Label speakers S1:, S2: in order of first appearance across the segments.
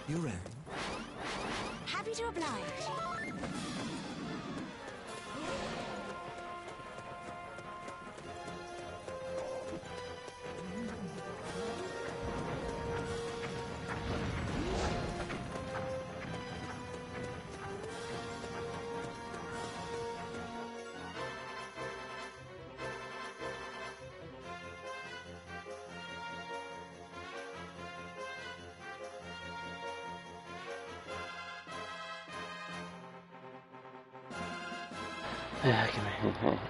S1: You're in.
S2: Happy to oblige.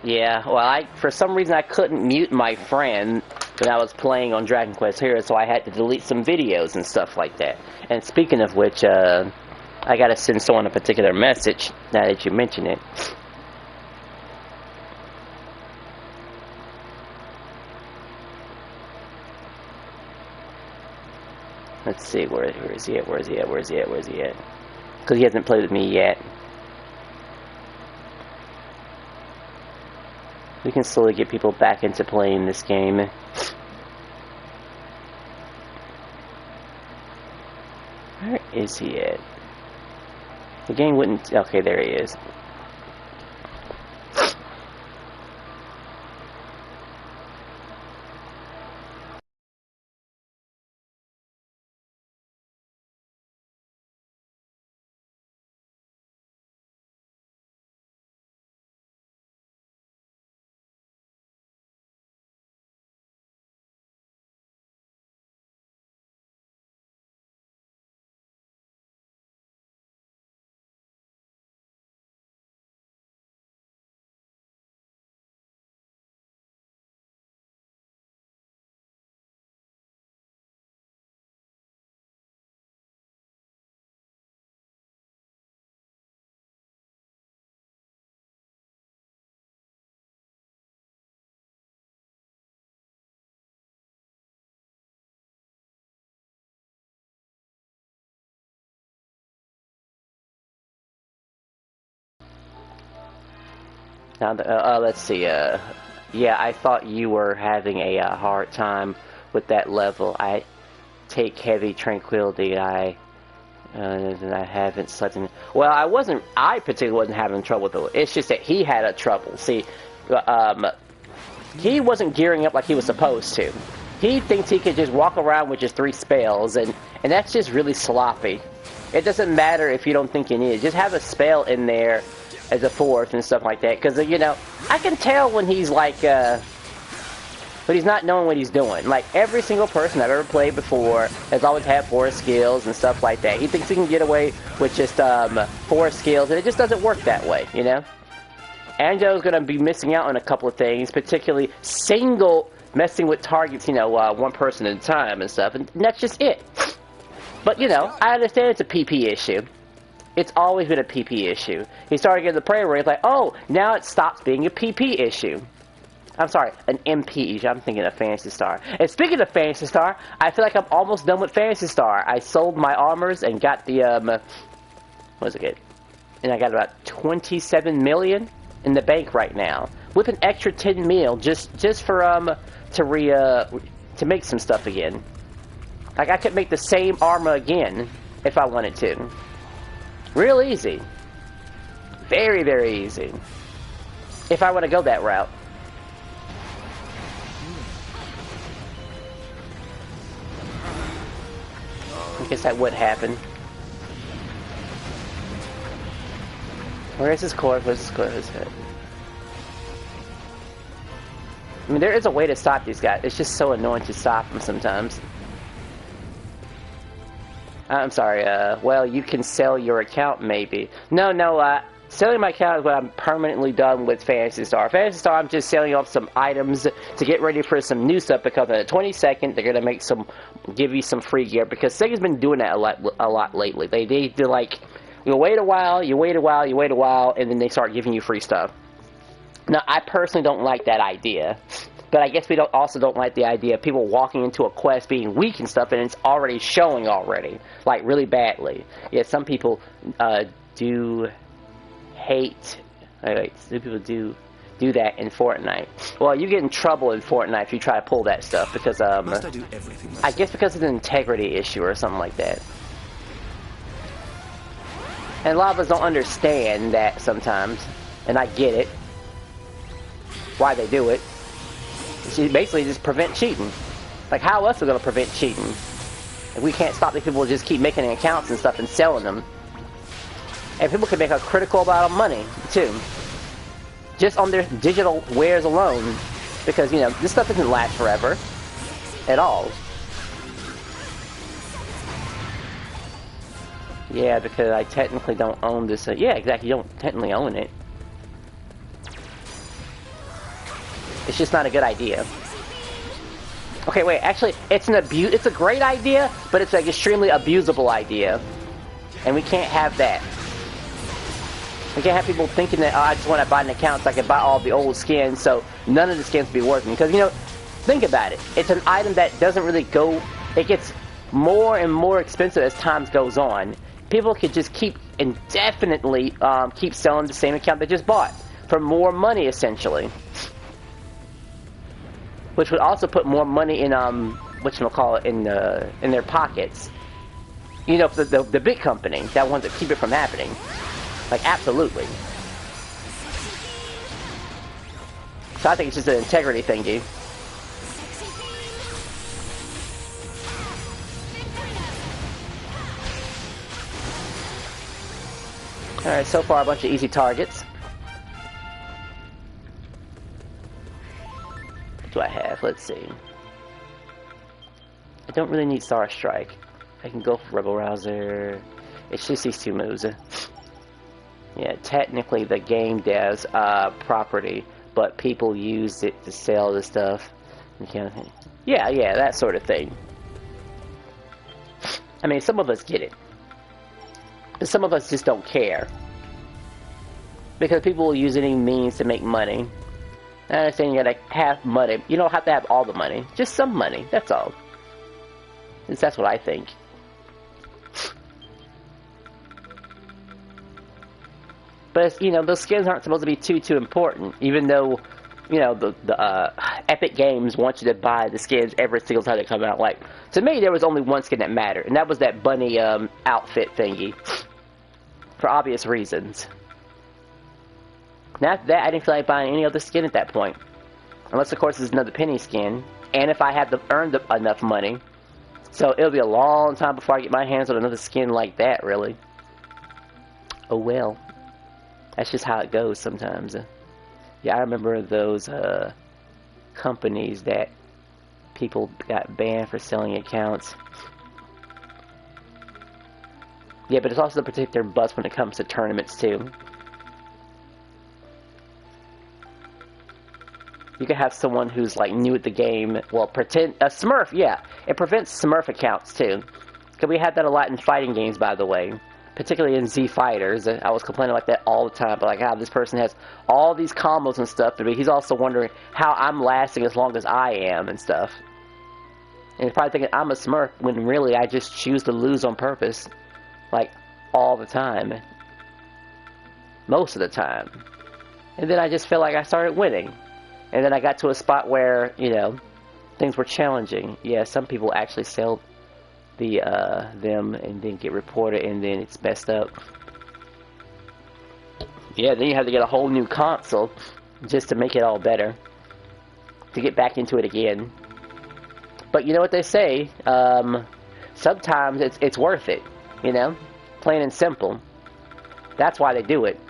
S3: Yeah, well, for some reason I couldn't mute my friend when I was playing on Dragon Quest Heroes, so I had to delete some videos and stuff like that. And speaking of which, I gotta send someone a particular message now that you mention it. Let's see, where is he at? Where is he at? Where is he at? Where is he at? Because he hasn't played with me yet. We can slowly get people back into playing this game. Where is he at? The game wouldn't... Okay, there he is. Now, let's see, yeah, I thought you were having a hard time with that level. I take heavy tranquility, and I haven't slept in... Well, I particularly wasn't having trouble with it. It's just that he had a trouble. See, he wasn't gearing up like he was supposed to. He thinks he could just walk around with just 3 spells, and that's just really sloppy. It doesn't matter if you don't think you need it. Just have a spell in there as a 4th and stuff like that. Because, you know, I can tell when he's like, but he's not knowing what he's doing. Like, every single person I've ever played before has always had 4 skills and stuff like that. He thinks he can get away with just 4 skills, and it just doesn't work that way, you know? Anjo's going to be missing out on a couple of things, particularly messing with targets, you know, 1 person at a time and stuff, and that's just it. But, you know, I understand it's a PP issue. It's always been a PP issue. He started getting the prayer where he's like, oh, now it stops being a PP issue. I'm sorry, an MP issue. I'm thinking of Phantasy Star. And speaking of Phantasy Star, I feel like I'm almost done with Phantasy Star. I sold my armors and got the, what was it? And I got about 27 million in the bank right now, with an extra 10 mil just for to make some stuff again. Like, I could make the same armor again if I wanted to. Real easy. Very, very easy. If I want to go that route. I guess that would happen. Where is his core? Where's his core? His head. I mean, there is a way to stop these guys. It's just so annoying to stop them sometimes. I'm sorry, well, you can sell your account, maybe. No, selling my account is when I'm permanently done with Phantasy Star. Phantasy Star, I'm just selling off some items to get ready for some new stuff, because in the 22nd, they're gonna give you some free gear, because Sega's been doing that a lot lately. They do, like, you wait a while, and then they start giving you free stuff. Now, I personally don't like that idea. But I guess we also don't like the idea of people walking into a quest being weak and stuff, and it's already showing already, like, really badly. Yeah, some people do hate. Some people do that in Fortnite. Well, you get in trouble in Fortnite if you try to pull that stuff, because
S1: Must I do everything myself?
S3: I guess because it's an integrity issue or something like that. And a lot of us don't understand that sometimes, and I get it. Why they do it. Basically just prevent cheating. Like, how else are we going to prevent cheating? If we can't stop these people to just keep making accounts and stuff and selling them. And people can make a critical amount of money, too. Just on their digital wares alone. Because, you know, this stuff doesn't last forever. At all. Yeah, because I technically don't own this. Yeah, exactly, you don't technically own it. It's just not a good idea. Okay, wait, actually, it's a great idea, but it's like extremely abusable idea. And we can't have that. We can't have people thinking that, oh, I just want to buy an account so I can buy all the old skins, so none of the skins will be working. Because, you know, think about it. It's an item that doesn't really go... It gets more and more expensive as time goes on. People could just keep indefinitely keep selling the same account they just bought for more money, essentially. Which would also put more money in whatchamacallit, in their pockets. You know, the big company that wants to keep it from happening. Like, absolutely. So I think it's just an integrity thingy. Alright, so far a bunch of easy targets. What do I have? Let's see. I don't really need Star Strike. I can go for Rebel Rouser. It's just these two moves. Yeah, technically the game devs property, but people use it to sell the stuff. Yeah, that sort of thing. I mean, some of us get it. But some of us just don't care. Because people will use any means to make money. I understand you gotta have money. You don't have to have all the money. Just some money. That's all. At least that's what I think. But, you know, those skins aren't supposed to be too important. Even though, you know, the Epic Games want you to buy the skins every single time they come out. Like, to me, there was only one skin that mattered. And that was that bunny outfit thingy. For obvious reasons. Now, after that, I didn't feel like buying any other skin at that point. Unless, of course, it's another penny skin. And if I had earned enough money. So, it'll be a long time before I get my hands on another skin like that, really. Oh, well. That's just how it goes sometimes. Yeah, I remember those companies that people got banned for selling accounts. Yeah, but it's also to protect their butts when it comes to tournaments, too. You could have someone who's, like, new at the game. Well, pretend... A Smurf, yeah. It prevents Smurf accounts, too. Because we had that a lot in fighting games, by the way. Particularly in Z Fighters. I was complaining like that all the time. But, like, how this person has all these combos and stuff. But he's also wondering how I'm lasting as long as I am and stuff. And he's probably thinking I'm a Smurf when really I just choose to lose on purpose. Like, all the time. Most of the time. And then I just feel like I started winning. And then I got to a spot where, you know, things were challenging. Yeah, some people actually sell them and then get reported and then it's messed up. Yeah, then you have to get a whole new console just to make it all better. To get back into it again. But you know what they say? Sometimes it's worth it. You know? Plain and simple. That's why they do it.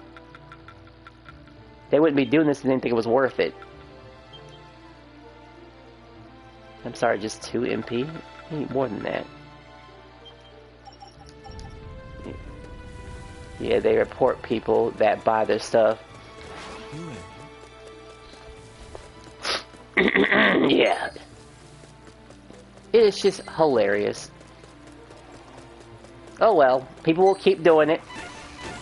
S3: They wouldn't be doing this if they didn't think it was worth it. I'm sorry, just 2 MP? You need more than that. Yeah, they report people that buy their stuff. Yeah. It's just hilarious. Oh well, people will keep doing it.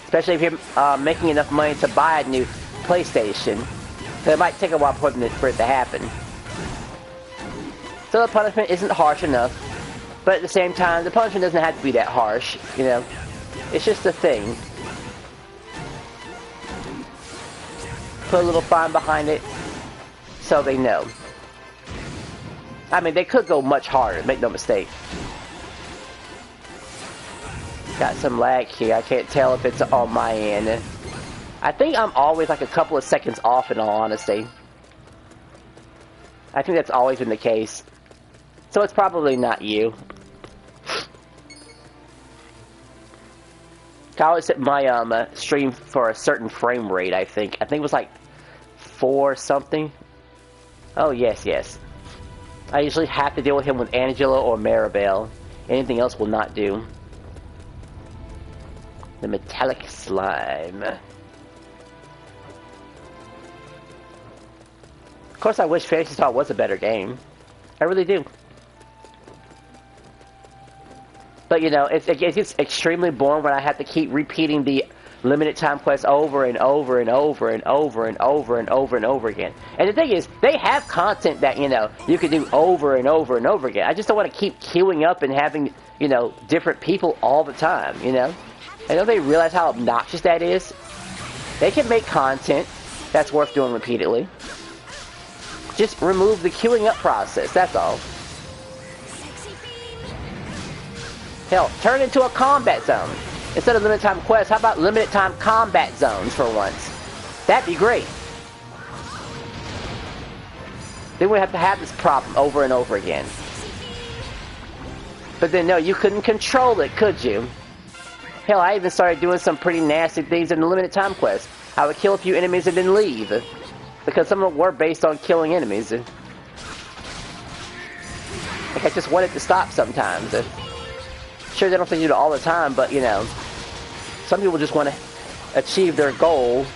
S3: Especially if you're making enough money to buy a new PlayStation. So it might take a while for it to happen. So the punishment isn't harsh enough. But at the same time, the punishment doesn't have to be that harsh, you know. It's just a thing. Put a little fine behind it so they know. I mean, they could go much harder, make no mistake. Got some lag here. I can't tell if it's on my end. I think I'm always like a couple of seconds off in all honesty. I think that's always been the case. So it's probably not you. I always set my stream for a certain frame rate, I think. I think it was like 4 something. Oh, yes, yes. I usually have to deal with him with Angela or Maribel. Anything else will not do. The metallic slime. Of course, I wish Phantasy Star was a better game. I really do. But, you know, it gets extremely boring when I have to keep repeating the limited time quest over and over and over and over and over and over and over again. And the thing is, they have content that, you know, you can do over and over and over again. I just don't want to keep queuing up and having, you know, different people all the time, you know? I don't they realize how obnoxious that is. They can make content that's worth doing repeatedly. Just remove the queuing up process, that's all. Hell, turn into a combat zone. Instead of limited time quests, how about limited time combat zones for once? That'd be great. Then we have to have this problem over and over again. But then no, you couldn't control it, could you? Hell, I even started doing some pretty nasty things in the limited time quest. I would kill a few enemies and then leave. Because some of them were based on killing enemies. Like, I just wanted to stop sometimes. Sure, they don't have to do it all the time, but, you know, some people just want to achieve their goal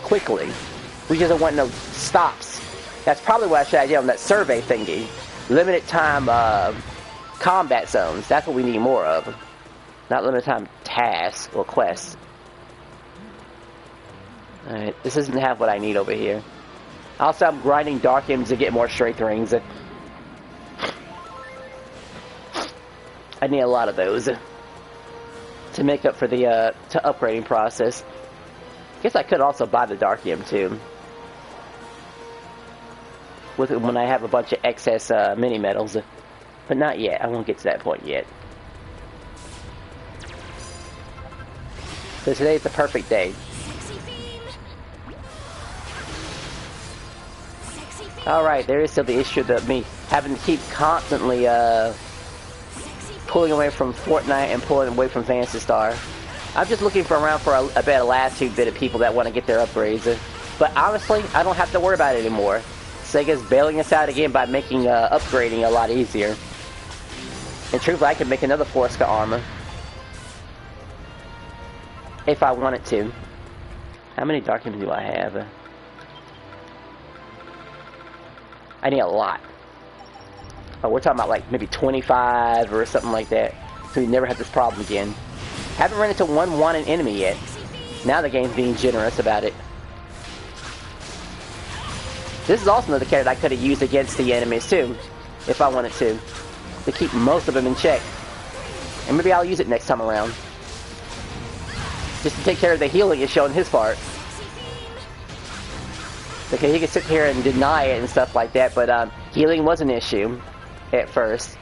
S3: quickly. We just don't want no stops. That's probably what I should have done on that survey thingy. Limited time combat zones. That's what we need more of. Not limited time tasks or quests. Alright, this doesn't have what I need over here. Also, I'm grinding Dark Gems to get more strength rings. I need a lot of those to make up for the upgrading process. Guess I could also buy the Dark Gem too. When I have a bunch of excess mini medals, but not yet. I won't get to that point yet. So today is the perfect day. Alright, there is still the issue of me having to keep constantly pulling away from Fortnite and pulling away from Phantasy Star. I'm just looking around for a better last two bit of people that want to get their upgrades. But honestly, I don't have to worry about it anymore. Sega's bailing us out again by making upgrading a lot easier. And truthfully, I could make another Forska armor. If I wanted to. How many Dark Gems do I have? I need a lot. Oh, we're talking about like maybe 25 or something like that. So we never have this problem again. Haven't run into one wanted enemy yet. Now the game's being generous about it. This is also another character I could have used against the enemies too, if I wanted to keep most of them in check. And maybe I'll use it next time around. Just to take care of the healing issue on his part. Okay, he could sit here and deny it and stuff like that, but healing was an issue at first.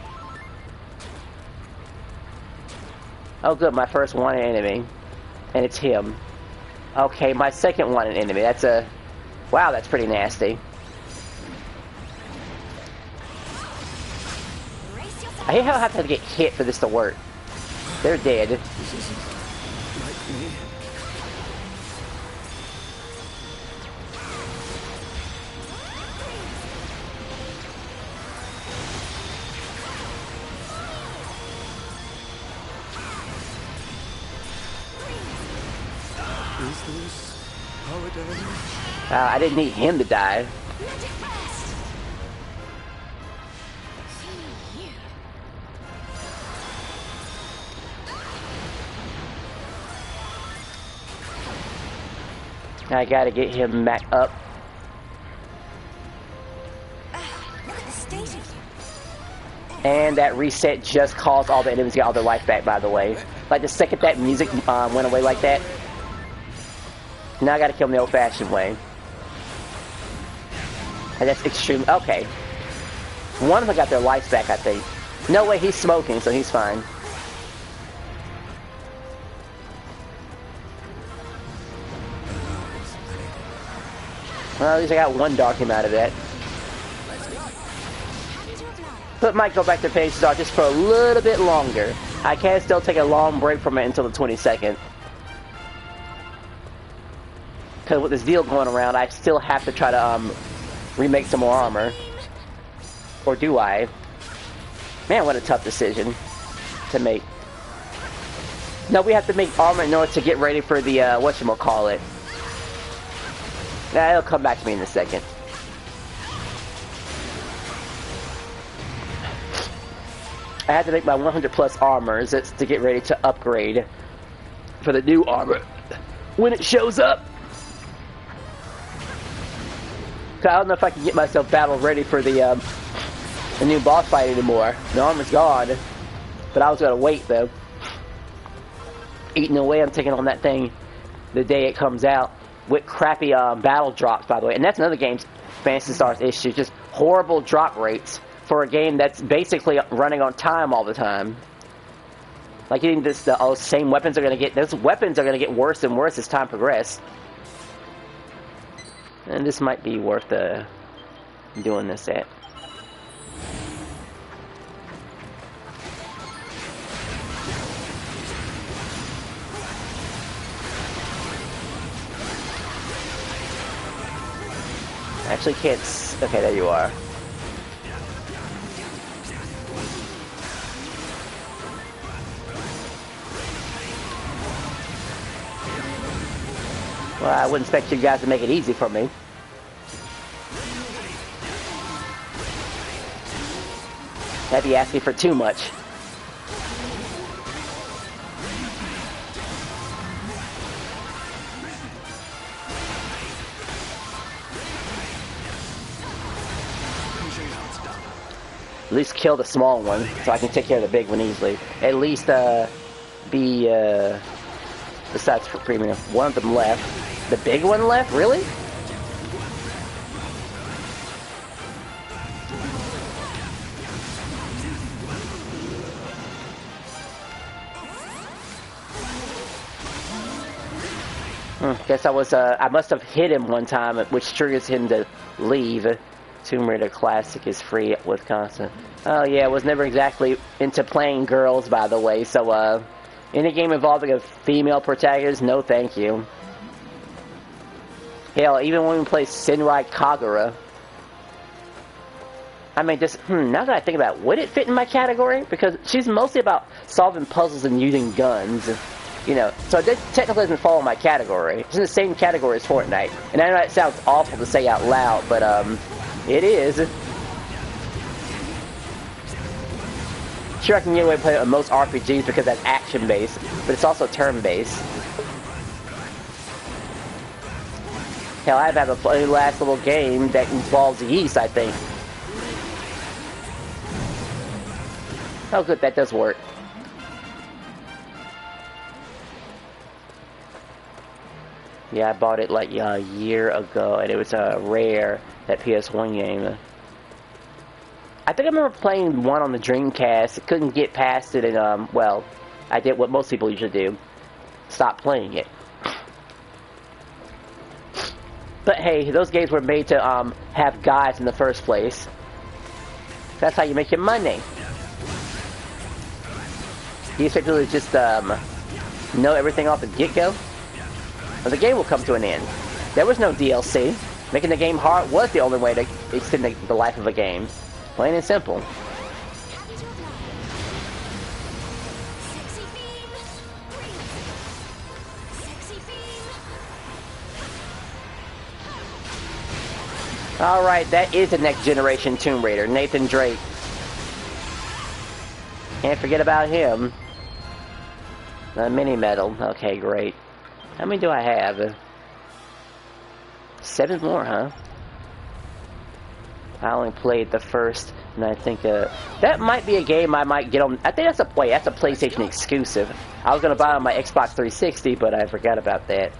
S3: Oh good, my first wanted enemy. And it's him. Okay, my second wanted enemy. That's a... Wow, that's pretty nasty. I hate how I have to get hit for this to work. They're dead. I didn't need him to die. I gotta get him back up.
S2: Look at the state of you.
S3: And that reset just caused all the enemies to get all their life back, by the way. Like, the second that music went away like that, now I gotta kill him the old-fashioned way. And that's extreme. Okay. One of them got their lives back, I think. No way, he's smoking, so he's fine. Well, at least I got one dark him out of that. But might go back to page start just for a little bit longer. I can still take a long break from it until the 22nd. Because with this deal going around, I still have to try to remake some more armor. Or do I? Man, what a tough decision to make. No, we have to make armor in order to get ready for the whatchamacallit. Nah, it'll come back to me in a second. I had to make my 100 plus armors to get ready to upgrade for the new armor when it shows up. I don't know if I can get myself battle ready for the new boss fight anymore. The armor's gone, but I was gonna wait though. Eating away, I'm taking on that thing the day it comes out with crappy battle drops, by the way. And that's another game's Phantasy Star's issue, just horrible drop rates for a game that's basically running on time all the time. Like, you think this, the same weapons are gonna get, those weapons are gonna get worse and worse as time progresses. And this might be worth doing this at. I actually can't okay, there you are. Well, I wouldn't expect you guys to make it easy for me. That'd be asking for too much. At least kill the small one, so I can take care of the big one easily. At least, besides for premium, one of them left. The big one left? Really? Guess I must have hit him one time, which triggers him to leave. Tomb Raider Classic is free with constant. Oh yeah, I was never exactly into playing girls, by the way, so any game involving a female protagonist, no thank you. Hell, even when we play Senrai Kagura. I mean, just, now that I think about it, would it fit in my category? Because she's mostly about solving puzzles and using guns. You know, so it technically doesn't fall in my category. It's in the same category as Fortnite. And I know that sounds awful to say out loud, but, it is. Sure, I can get away with playing most RPGs because that's action-based, but it's also turn-based. Hell, I've had a last little game that involves yeast, I think. Oh, good, that does work. Yeah, I bought it like a year ago, and it was a rare, that PS1 game. I think I remember playing one on the Dreamcast. Couldn't get past it, and well, I did what most people usually do: stop playing it. But hey, those games were made to have guides in the first place. That's how you make your money. You expect people to just know everything off the get-go? Well, the game will come to an end. There was no DLC. Making the game hard was the only way to extend the life of a game. Plain and simple. Alright, that is the next generation Tomb Raider, Nathan Drake. Can't forget about him. The mini medal. Okay, great. How many do I have? 7 more, huh? I only played the first, and I think that might be a game I might get on. I think that's a PlayStation exclusive. I was gonna buy it on my Xbox 360, but I forgot about that.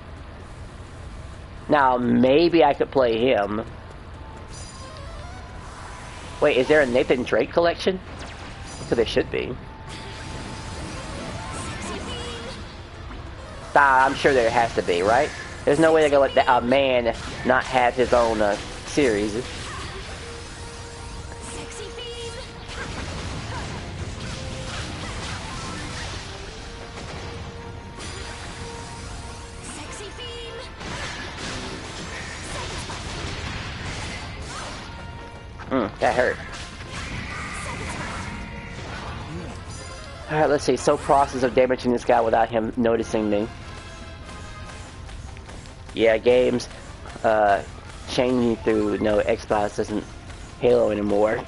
S3: Now maybe I could play him. Wait, is there a Nathan Drake collection? So there should be. I'm sure there has to be, right? There's no way they're gonna let a man not have his own series. That hurt. Alright, let's see. So process of damaging this guy without him noticing me. Yeah, games changing through no Xbox isn't Halo anymore.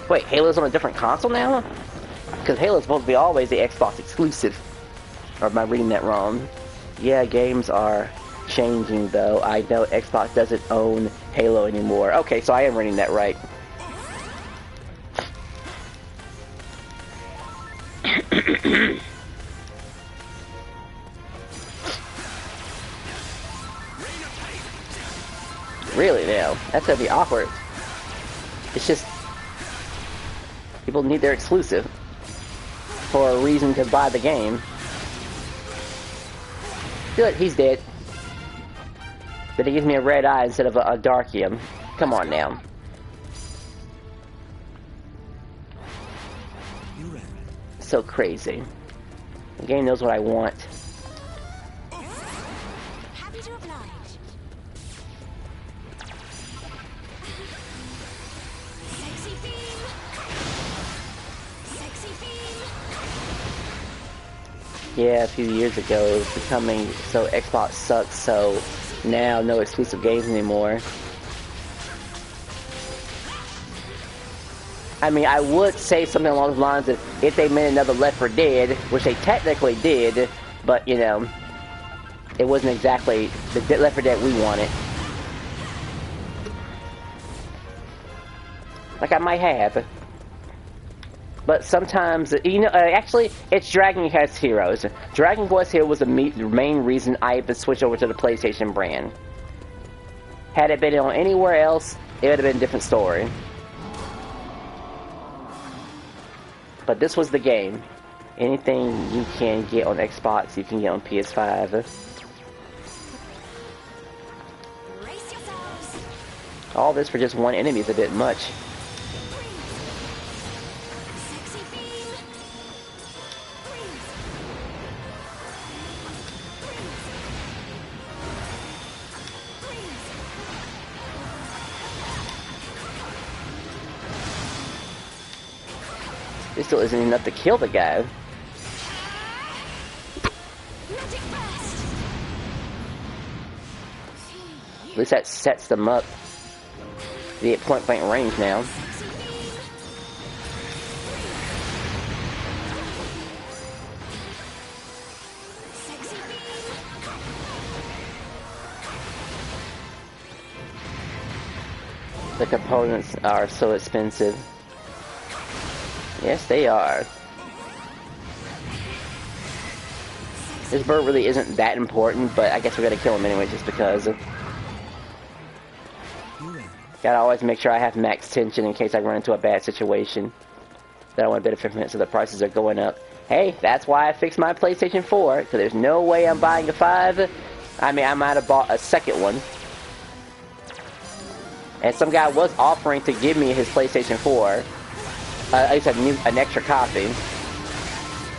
S3: Wait, Halo's on a different console now? Because Halo's supposed to be always the Xbox exclusive. Or am I reading that wrong? Yeah, games are changing though. I know Xbox doesn't own Halo anymore. Okay, so I am reading that right. Really now? That's gonna be awkward. It's just people need their exclusive for a reason to buy the game. Good, he's dead. But he gives me a red eye instead of a Darkium. Come on now. So crazy. The game knows what I want.
S2: Happy to oblige. Sexy theme. Sexy theme.
S3: Yeah, a few years ago it was becoming so Xbox sucks, so now no exclusive games anymore. I mean, I would say something along the lines of if they made another Left 4 Dead, which they technically did, but, you know, it wasn't exactly the Left 4 Dead we wanted. Like, I might have. But sometimes, you know, actually, it's Dragon Quest Heroes. Dragon Quest Heroes was the main reason I even switched over to the PlayStation brand. Had it been on anywhere else, it would have been a different story. But this was the game. Anything you can get on Xbox, you can get on PS5.
S2: Brace yourselves.
S3: All this for just one enemy is a bit much.
S2: Sexy theme.
S3: This still isn't enough to kill the guy.
S2: Magic burst.
S3: At least that sets them up to be at point blank range now.
S2: Sexy theme. Sexy theme.
S3: The components are so expensive. Yes, they are. This bird really isn't that important, but I guess we gotta kill him anyway just because. Gotta always make sure I have max tension in case I run into a bad situation that I want to benefit from it, so the prices are going up. Hey, that's why I fixed my PlayStation 4, because there's no way I'm buying a 5. I mean, I might have bought a second one. And some guy was offering to give me his PlayStation 4. At least an extra copy.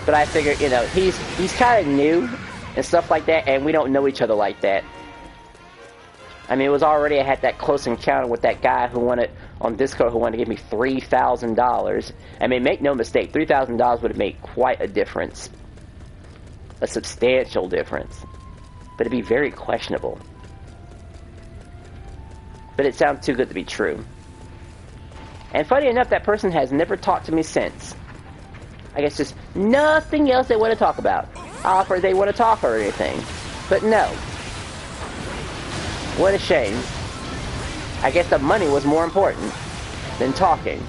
S3: But I figured, you know, he's kind of new and stuff like that, and we don't know each other like that. I mean, it was already, I had that close encounter with that guy who wanted, on Discord, who wanted to give me $3,000. I mean, make no mistake, $3,000 would have made quite a difference. A substantial difference. But it'd be very questionable. but it sounds too good to be true. And funny enough, that person has never talked to me since. I guess just nothing else they want to talk about. Offer they want to talk or anything. But no. What a shame. I guess the money was more important than talking.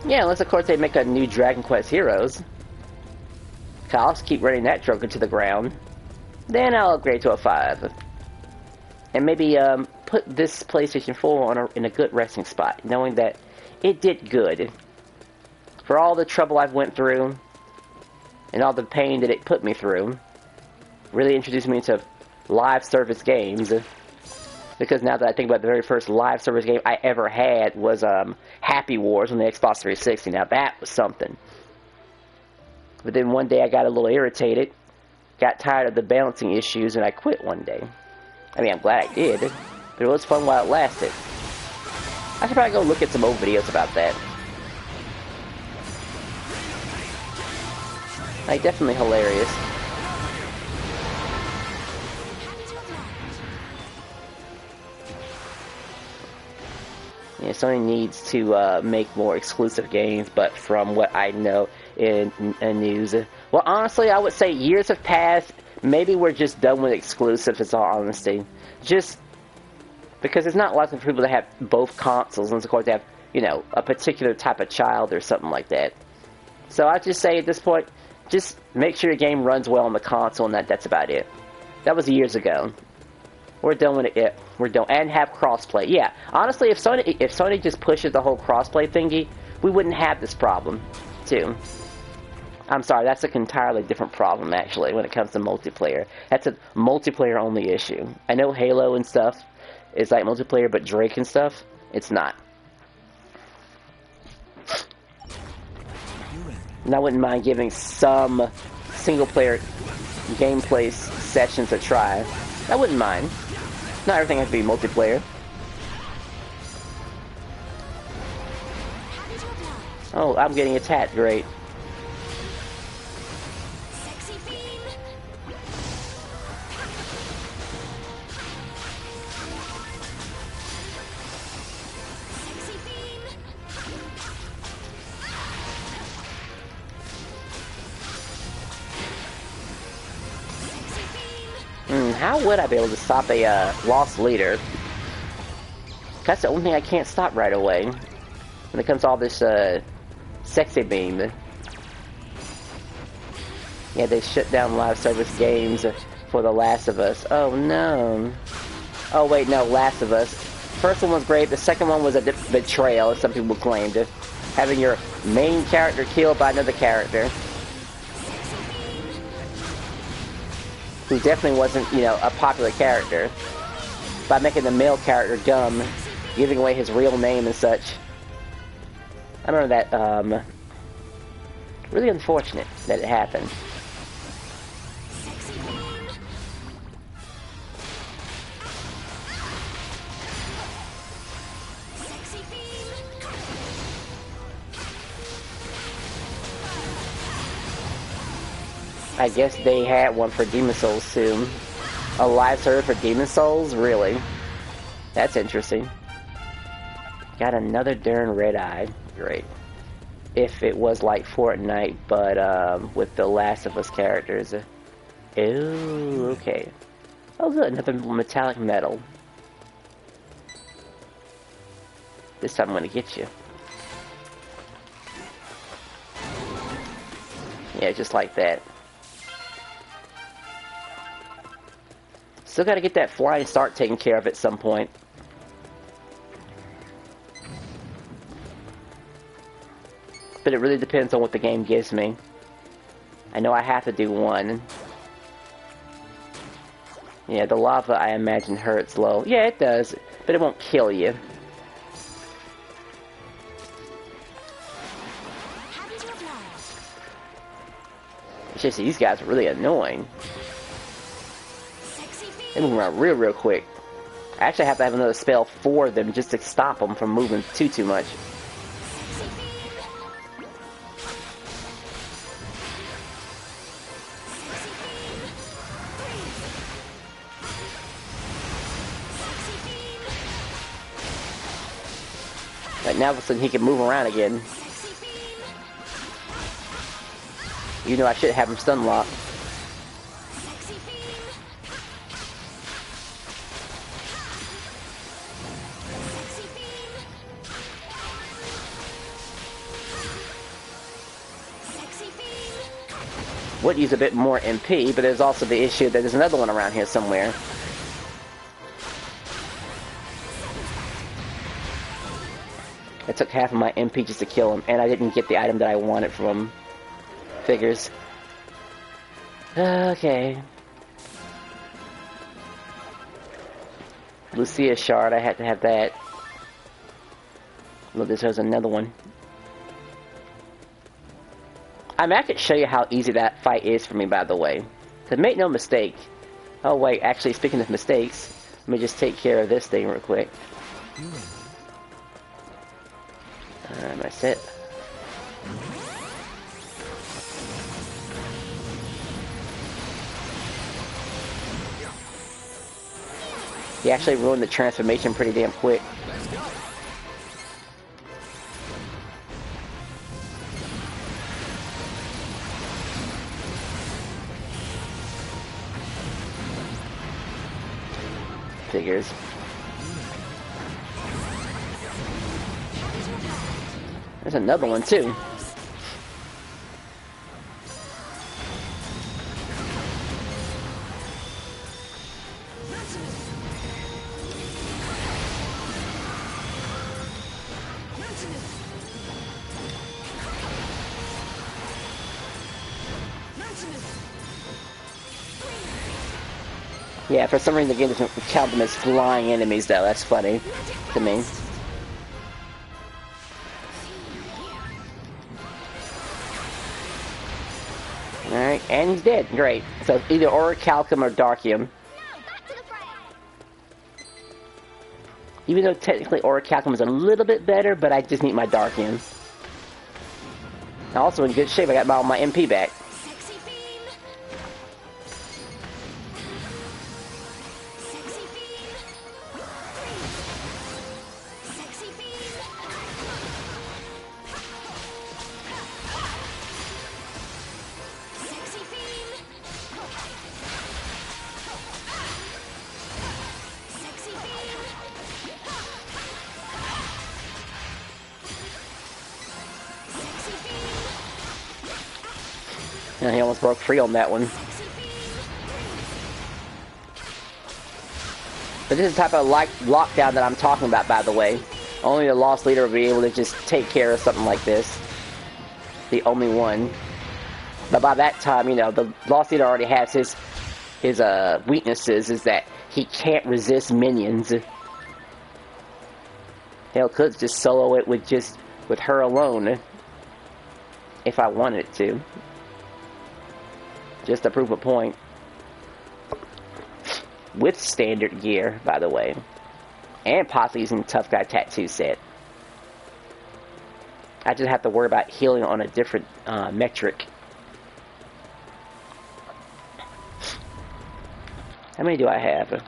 S3: Yeah, unless of course they make a new Dragon Quest Heroes. I'll just keep running that drug into the ground. Then I'll upgrade to a 5. And maybe put this PlayStation 4 in a good resting spot, knowing that it did good. For all the trouble I've went through, and all the pain that it put me through, really introduced me to live service games. Because now that I think about it, the very first live service game I ever had was Happy Wars on the Xbox 360. Now that was something. But then one day I got a little irritated, got tired of the balancing issues, and I quit one day. I mean, I'm glad I did, but it was fun while it lasted. I should probably go look at some old videos about that. Like, definitely hilarious. Yeah, Sony needs to make more exclusive games, but from what I know in news, well, honestly, I would say years have passed. Maybe we're just done with exclusives, in all honesty. Just because it's not likely for people to have both consoles, and of course they have, you know, a particular type of child or something like that. So I just say at this point, just make sure your game runs well on the console, and that's about it. That was years ago. We're done with it. We're done, and have crossplay. Yeah, honestly, if Sony just pushes the whole crossplay thingy, we wouldn't have this problem, too. I'm sorry, that's an entirely different problem, actually, when it comes to multiplayer. That's a multiplayer-only issue. I know Halo and stuff is like multiplayer, but Drake and stuff, it's not. And I wouldn't mind giving some single-player gameplay sessions a try. I wouldn't mind. Not everything has to be multiplayer. Oh, I'm getting attacked. Great. How would I be able to stop a lost leader? That's the only thing I can't stop right away. When it comes to all this sexy beam. Yeah, they shut down live service games for The Last of Us. Oh no. Oh wait, no, Last of Us. First one was great. The second one was a betrayal, as some people claimed. Having your main character killed by another character. Who definitely wasn't, you know, a popular character. By making the male character dumb, giving away his real name and such. I remember that, really unfortunate that it happened. I guess they had one for Demon Souls soon. A live server for Demon Souls? Really? That's interesting. Got another darn red eye. Great. If it was like Fortnite, but with the Last of Us characters. Ooh, okay. Oh look, another metallic metal. This time I'm gonna get you. Yeah, just like that. Still gotta get that flying start taken care of at some point. But it really depends on what the game gives me. I know I have to do one. Yeah, the lava I imagine hurts low. Yeah, it does, but it won't kill you. It's just these guys are really annoying. They move around real quick. I actually have to have another spell for them just to stop them from moving too much. But now all of a sudden he can move around again.
S2: Sexy beam.
S3: You know I should have him stun locked.
S2: Sexy beam. Sexy beam. Sexy beam.
S3: Would use a bit more MP, but there's also the issue that there's another one around here somewhere. It took half of my MP just to kill him, and I didn't get the item that I wanted from him. Figures. Okay. Lucia shard, I had to have that. Look, there's another one. I mean, I could show you how easy that fight is for me, by the way. So make no mistake. Oh wait, actually, speaking of mistakes, let me just take care of this thing real quick.
S1: You win.
S3: That's it. He actually ruined the transformation pretty damn quick.
S1: Let's go.
S3: Figures. There's another one too. Yeah, for some reason the game doesn't count them as flying enemies though. That's funny to me. Alright, and he's dead. Great. So either Orichalcum or Darkium.
S2: Now, back to the fray.
S3: Even though technically Orichalcum is a little bit better, but I just need my Darkium. I'm also in good shape. I got all my MP back.
S2: Sexy beam. Sexy beam. Sexy beam. Sexy beam. Sexy beam. Sexy beam.
S3: And he almost broke free on that one.
S2: Sexy beam.
S3: But this is the type of lockdown that I'm talking about, by the way. Only the Lost Leader will be able to just take care of something like this. The only one. But by that time, you know, the Lost Leader already has his weaknesses, is that he can't resist minions. Hell, could just solo it with her alone. If I wanted to. Just to prove a point. With standard gear, by the way. And possibly using Tough Guy Tattoo set. I just have to worry about healing on a different metric. How many do I have?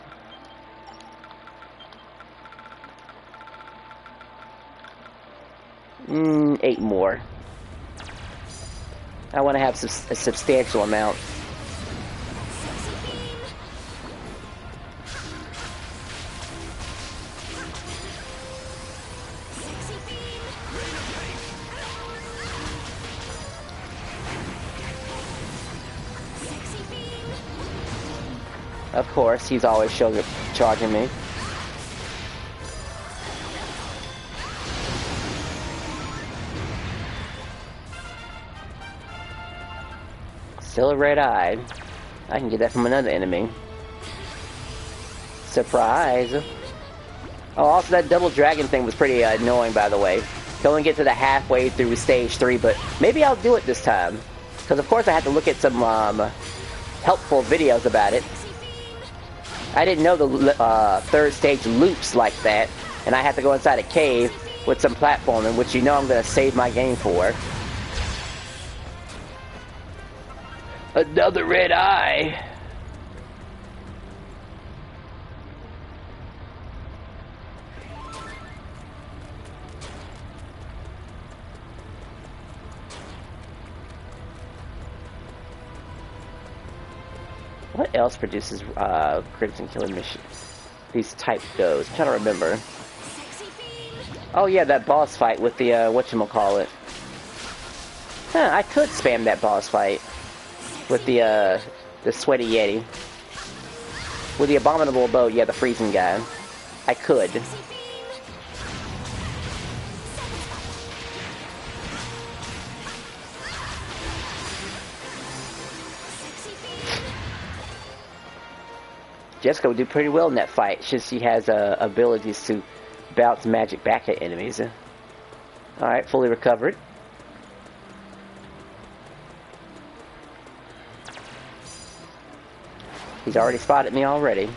S3: Eight more. I want to have a substantial amount.
S2: Sexy beam. Sexy beam. Sexy beam.
S3: Of course, he's always charging me. Still a red eye. I can get that from another enemy. Surprise! Oh, also that double dragon thing was pretty annoying, by the way. Can only get to the halfway through stage 3, but maybe I'll do it this time. Because of course I had to look at some helpful videos about it. I didn't know the third stage loops like that, and I had to go inside a cave with some platforming, which you know I'm going to save my game for. Another red eye! else produces Crimson Killing Mission? These type goes. I'm trying to remember.
S2: Sexy fiend.
S3: Oh yeah, that boss fight with the whatchamacallit. Huh, I could spam that boss fight with the sweaty yeti. With the abominable abode, yeah, the freezing guy. I could.
S2: Sexy fiend. Sexy fiend.
S3: Jessica would do pretty well in that fight, since she has abilities to bounce magic back at enemies. Alright, fully recovered. He's already spotted me already.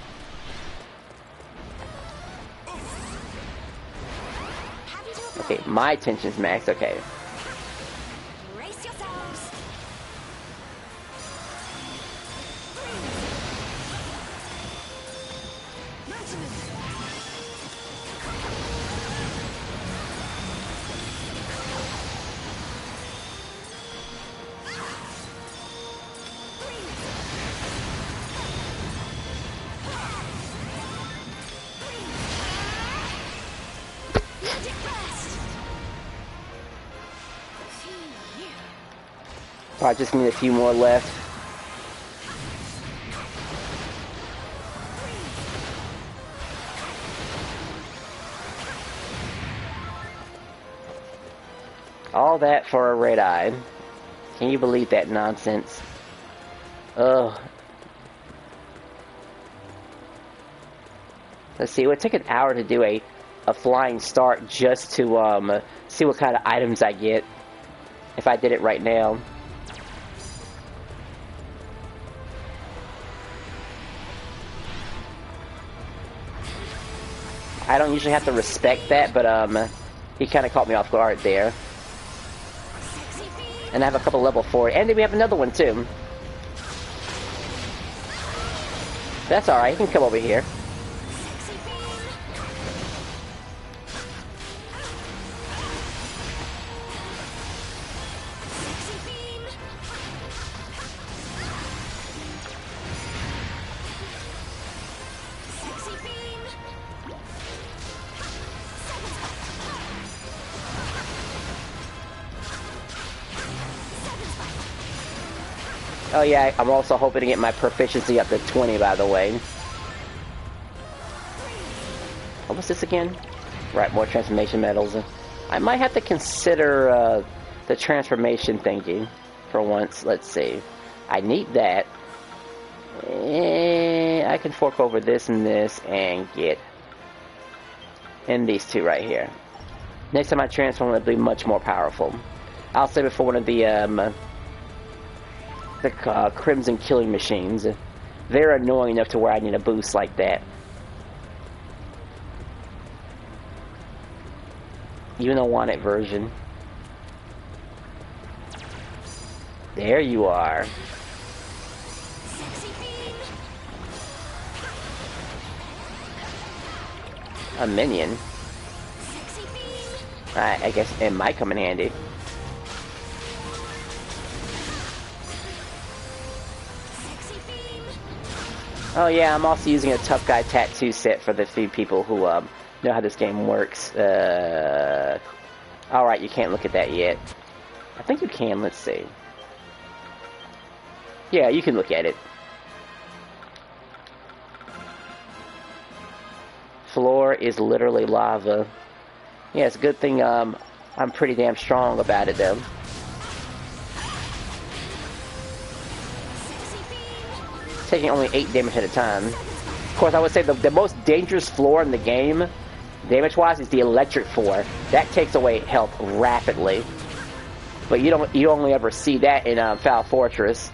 S2: Happy to apply.
S3: Okay, my tension's maxed, okay.
S2: Brace yourselves.
S3: I just need a few more left. All that for a red eye. Can you believe that nonsense? Ugh. Let's see, it would take an hour to do a flying start just to see what kind of items I get if I did it right now. I don't usually have to respect that, but he kind of caught me off guard there. And I have a couple level 4, and then we have another one too. That's alright, he can come over here. Oh yeah, I'm also hoping to get my proficiency up to 20, by the way. Oh, what's this again? Right, more transformation medals. I might have to consider the transformation thingy for once. Let's see. I need that. I can fork over this and this and get in these two right here. Next time I transform, it'll be much more powerful. I'll save it for one of the Crimson Killing Machines. They're annoying enough to where I need a boost like that. Even a wanted version. There you are. A minion. I guess it might come in handy. Oh yeah, I'm also using a tough guy tattoo set for the few people who know how this game works. Alright, you can't look at that yet. I think you can, let's see. Yeah, you can look at it. Floor is literally lava. Yeah, it's a good thing I'm pretty damn strong about it though. Taking only 8 damage at a time. Of course, I would say the most dangerous floor in the game, damage-wise, is the electric floor. That takes away health rapidly. But you only ever see that in Foul Fortress.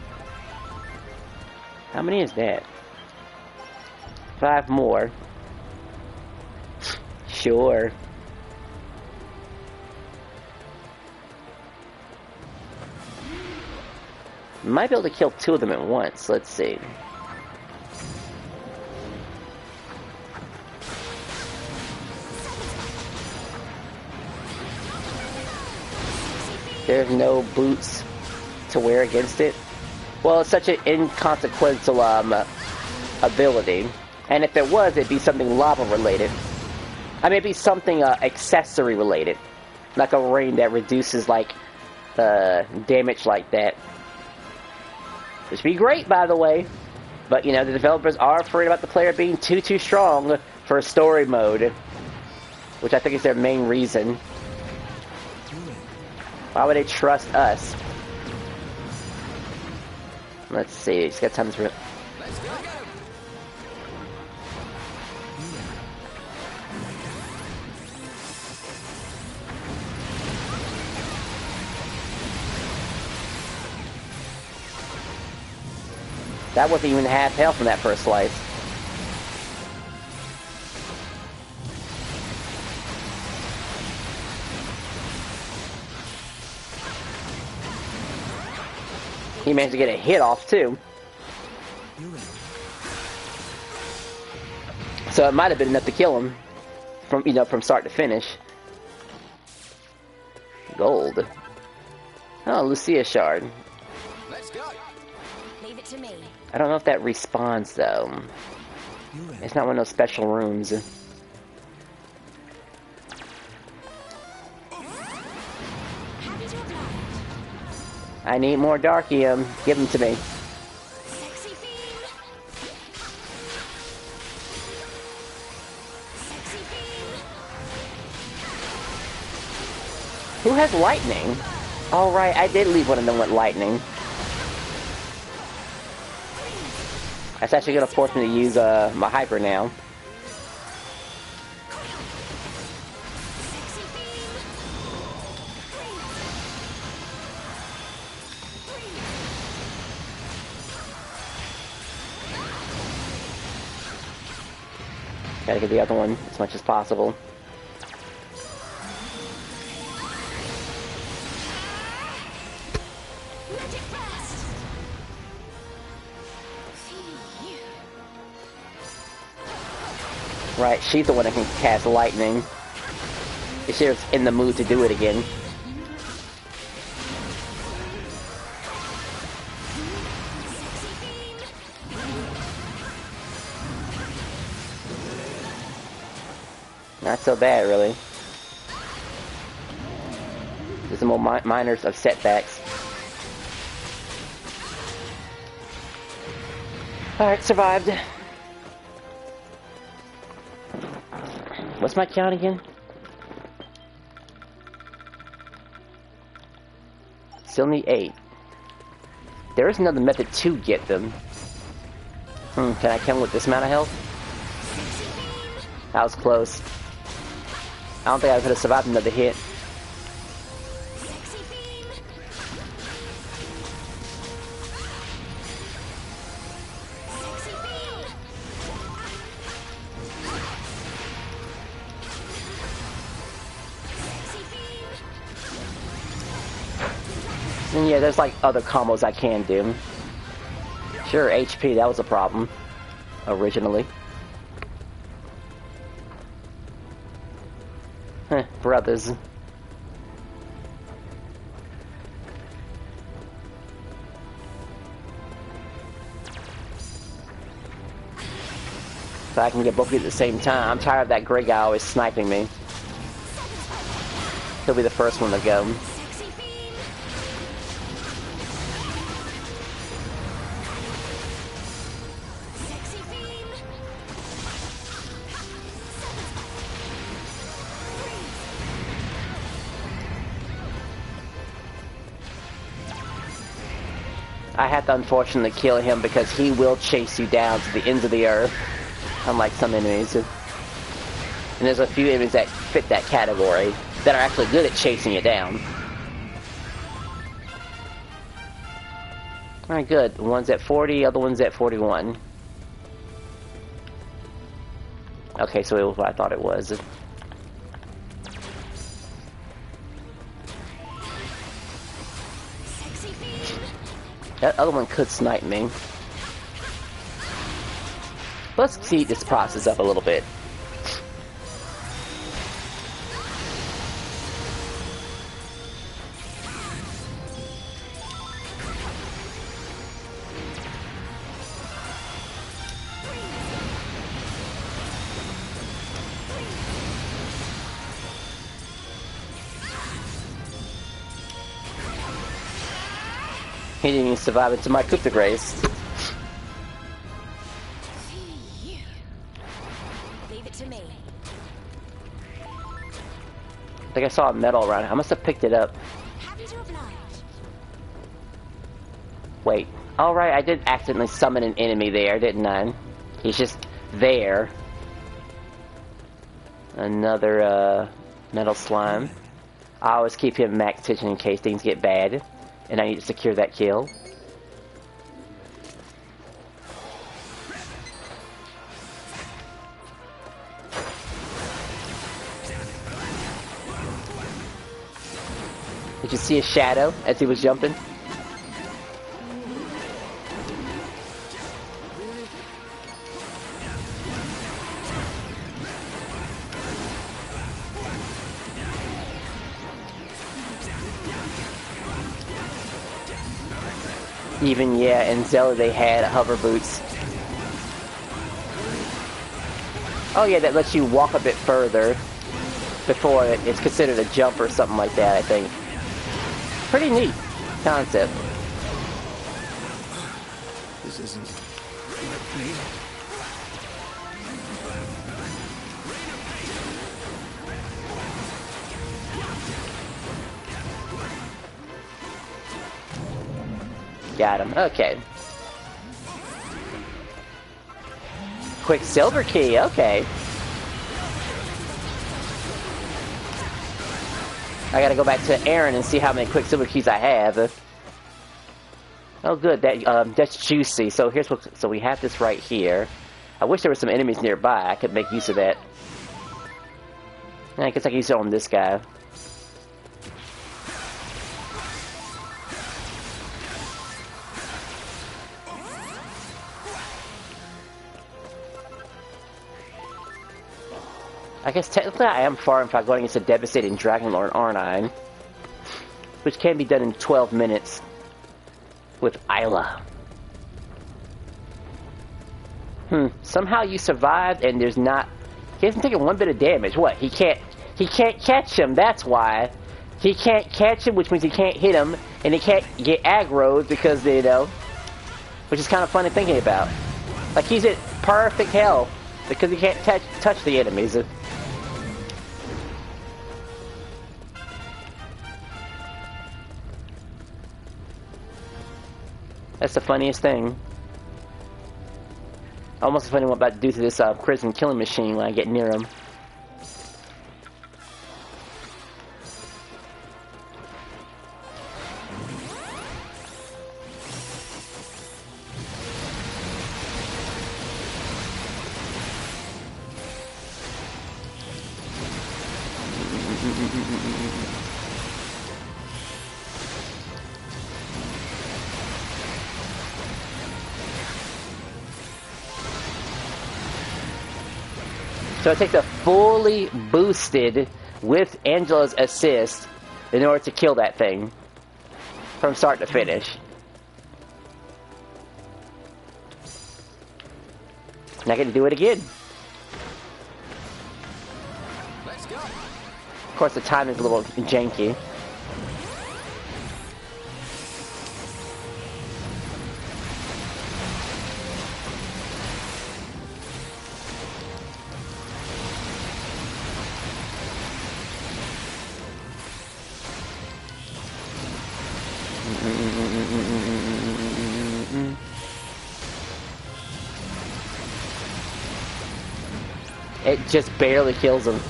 S3: How many is that? 5 more. Sure. Might be able to kill 2 of them at once. Let's see. There's no boots to wear against it. Well, it's such an inconsequential ability. And if there was, it'd be something lava related. I mean, it'd be something accessory related. Like a ring that reduces, like, damage like that. Which would be great, by the way. But, you know, the developers are afraid about the player being too strong for story mode. Which I think is their main reason. Why would they trust us? Let's see, it's got tons of...
S1: Let's go.
S3: That wasn't even half health from that first slice. He managed to get a hit off too. So it might have been enough to kill him from, you know, from start to finish. Gold. Oh, Lucia shard.
S1: Let's go.
S2: Leave it to me.
S3: I don't know if that respawns though. It's not one of those special rooms.
S2: Happy to oblige.
S3: I need more Darkium. Give them to me.
S2: Sexy fiend. Sexy fiend.
S3: Who has lightning? All right, I did leave one of them with lightning. That's actually gonna force me to use my hyper now.
S2: Sexy fiend.
S3: Gotta get the other one as much as possible.
S2: Magic blast.
S3: Right, she's the one that can cast lightning. If she was in the mood to do it again.
S2: Sexy fiend.
S3: Not so bad, really. There's some more minors of setbacks. Alright, survived. What's my count again? Still need 8. There is another method to get them. Can I kill him with this amount of health? That was close. I don't think I could have survived another hit.
S2: Sexy fiend. Sexy fiend. Sexy fiend.
S3: And yeah, there's like other combos I can do. Sure, HP, that was a problem. Originally. Brothers. So I can get both of you at the same time. I'm tired of that gray guy always sniping me. He'll be the first one to go.
S2: Sexy fiend. Sexy fiend.
S3: I have to unfortunately kill him because he will chase you down to the ends of the earth. Unlike some enemies. And there's a few enemies that fit that category that are actually good at chasing you down. Alright, good. One's at 40, other one's at 41. Okay, so it was what I thought it was.
S2: Sexy fiend.
S3: That other one could snipe me. Let's speed this process up a little bit. He didn't even survive into my coup de grace.
S2: Leave it to me.
S3: I think I saw a medal around. I must have picked it up.
S2: Happy to oblige.
S3: Wait. Alright, I did accidentally summon an enemy there, didn't I? He's just there. Another, metal slime. I always keep him max tension in case things get bad. And I need to secure that kill. Did you see a shadow as he was jumping? Even, yeah, in Zelda they had hover boots. Oh yeah, that lets you walk a bit further before it's considered a jump or something like that, I think. Pretty neat concept.
S1: This isn't me.
S3: Got him. Okay. Quicksilver key. Okay. I gotta go back to Aaron and see how many Quicksilver keys I have. Oh, good. That's juicy. So here's what. So we have this right here. I wish there were some enemies nearby. I could make use of that. I guess I can use it on this guy. I guess technically I am far if I'm going against a devastating Dragon Lord, aren't I? Which can be done in 12 minutes with Isla. Somehow you survived and there's not... He hasn't taken one bit of damage. What? He can't catch him, that's why. He can't catch him, which means he can't hit him, and he can't get aggroed because, you know... Which is kind of funny thinking about. Like, he's at perfect health because he can't touch the enemies. That's the funniest thing. Almost as funny what I'm about to do to this prison killing machine when I get near him. So it takes a fully boosted with Angela's assist in order to kill that thing from start to finish. And I get to do it again.
S1: Let's go.
S3: Of course, the time is a little janky. It just barely kills him.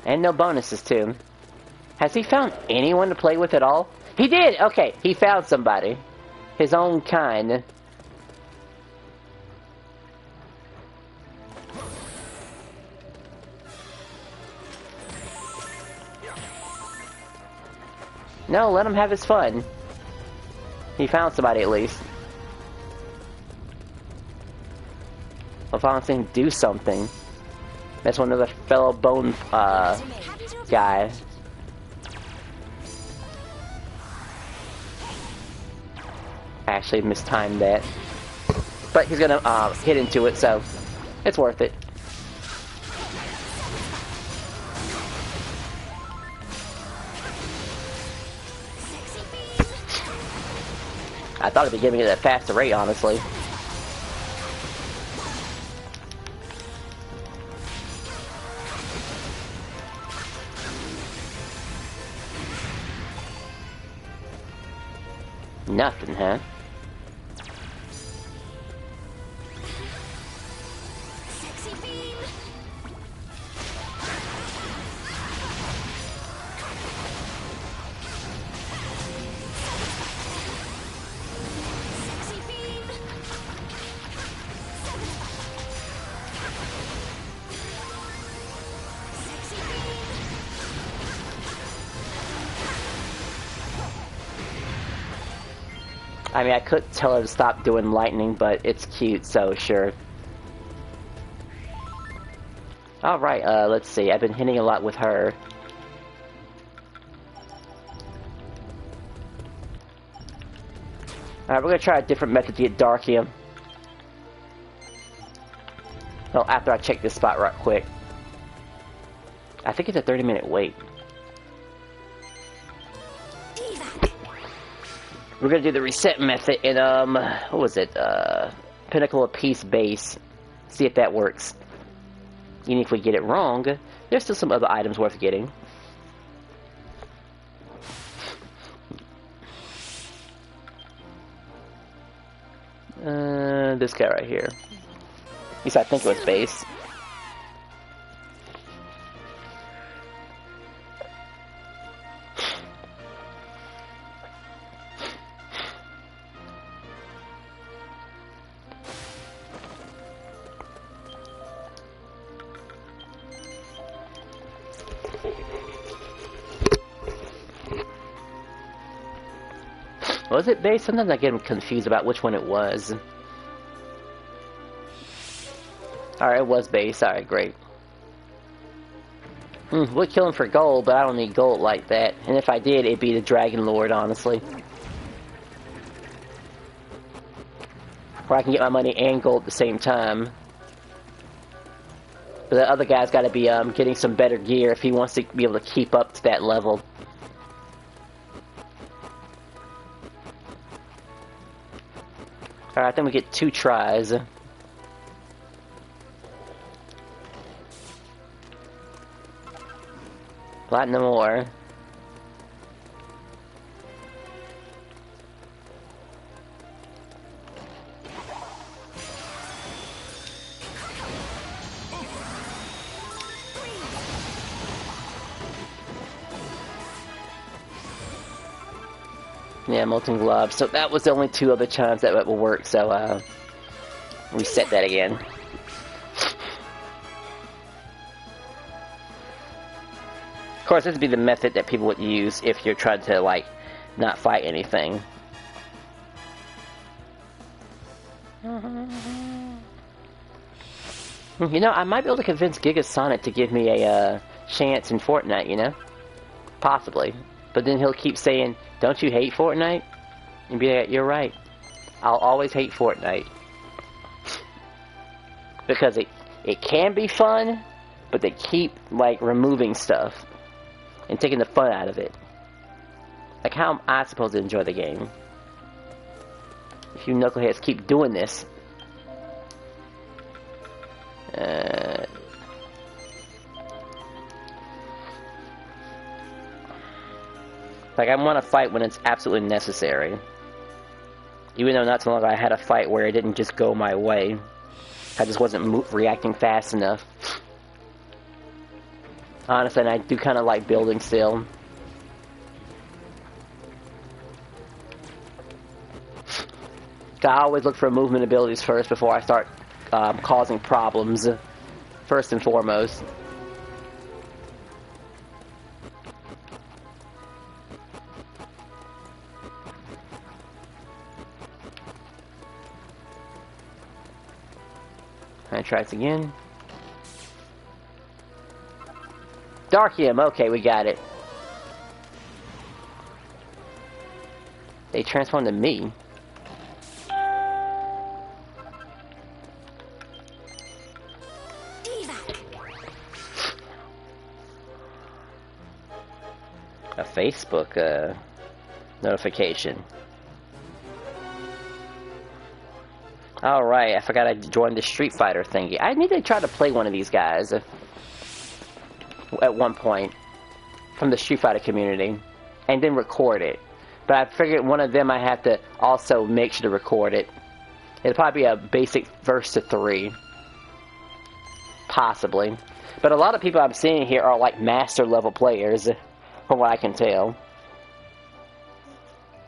S3: And no bonuses, too. Has he found anyone to play with at all? He did! Okay, he found somebody. His own kind. No, let him have his fun. He found somebody at least. I'll finally see him do something. That's one of the fellow bone guy. Actually mistimed that. But he's gonna hit into it, so it's worth it.
S2: Sexy
S3: I thought it'd be giving it at a faster rate, honestly. Nothing, huh?
S2: Sexy beam. Sexy beam. Sexy beam.
S3: I mean, I could tell her to stop doing lightning, but it's cute, so sure. Alright, let's see. I've been hitting a lot with her. Alright, we're gonna try a different method to get Darkium. Well, after I check this spot right quick. I think it's a 30-minute wait. We're gonna do the reset method in, what was it? Pinnacle of Peace base. See if that works. Even if we get it wrong, there's still some other items worth getting. This guy right here. At least I think it was base. Was it base? Sometimes I get confused about which one it was. Alright, it was base. Alright, great. We'll kill him for gold, but I don't need gold like that. And if I did, it'd be the Dragon Lord, honestly. Where I can get my money and gold at the same time. But the other guy's gotta be getting some better gear if he wants to be able to keep up to that level. Alright, then we get 2 tries. Platinum ore. Yeah, molten gloves. So that was the only 2 other times that will work, so reset that again. Of course, this would be the method that people would use if you're trying to, like, not fight anything. You know, I might be able to convince Gigasonic to give me a chance in Fortnite, you know? Possibly. But then he'll keep saying, don't you hate Fortnite? And be like, you're right. I'll always hate Fortnite. Because it can be fun, but they keep, like, removing stuff. And taking the fun out of it. Like, how am I supposed to enjoy the game? If you knuckleheads keep doing this. Like, I want to fight when it's absolutely necessary. Even though not too long ago I had a fight where it didn't just go my way. I just wasn't reacting fast enough. Honestly, and I do kind of like building still. I always look for movement abilities first before I start causing problems. First and foremost. Alright, try this again. Darkium, okay, we got it. They transformed to me. A Facebook notification. Alright, I forgot I joined the Street Fighter thingy. I need to try to play one of these guys at one point from the Street Fighter community and then record it. But I figured one of them I have to also make sure to record it. It'll probably be a basic verse to 3. Possibly. But a lot of people I'm seeing here are like master level players, from what I can tell.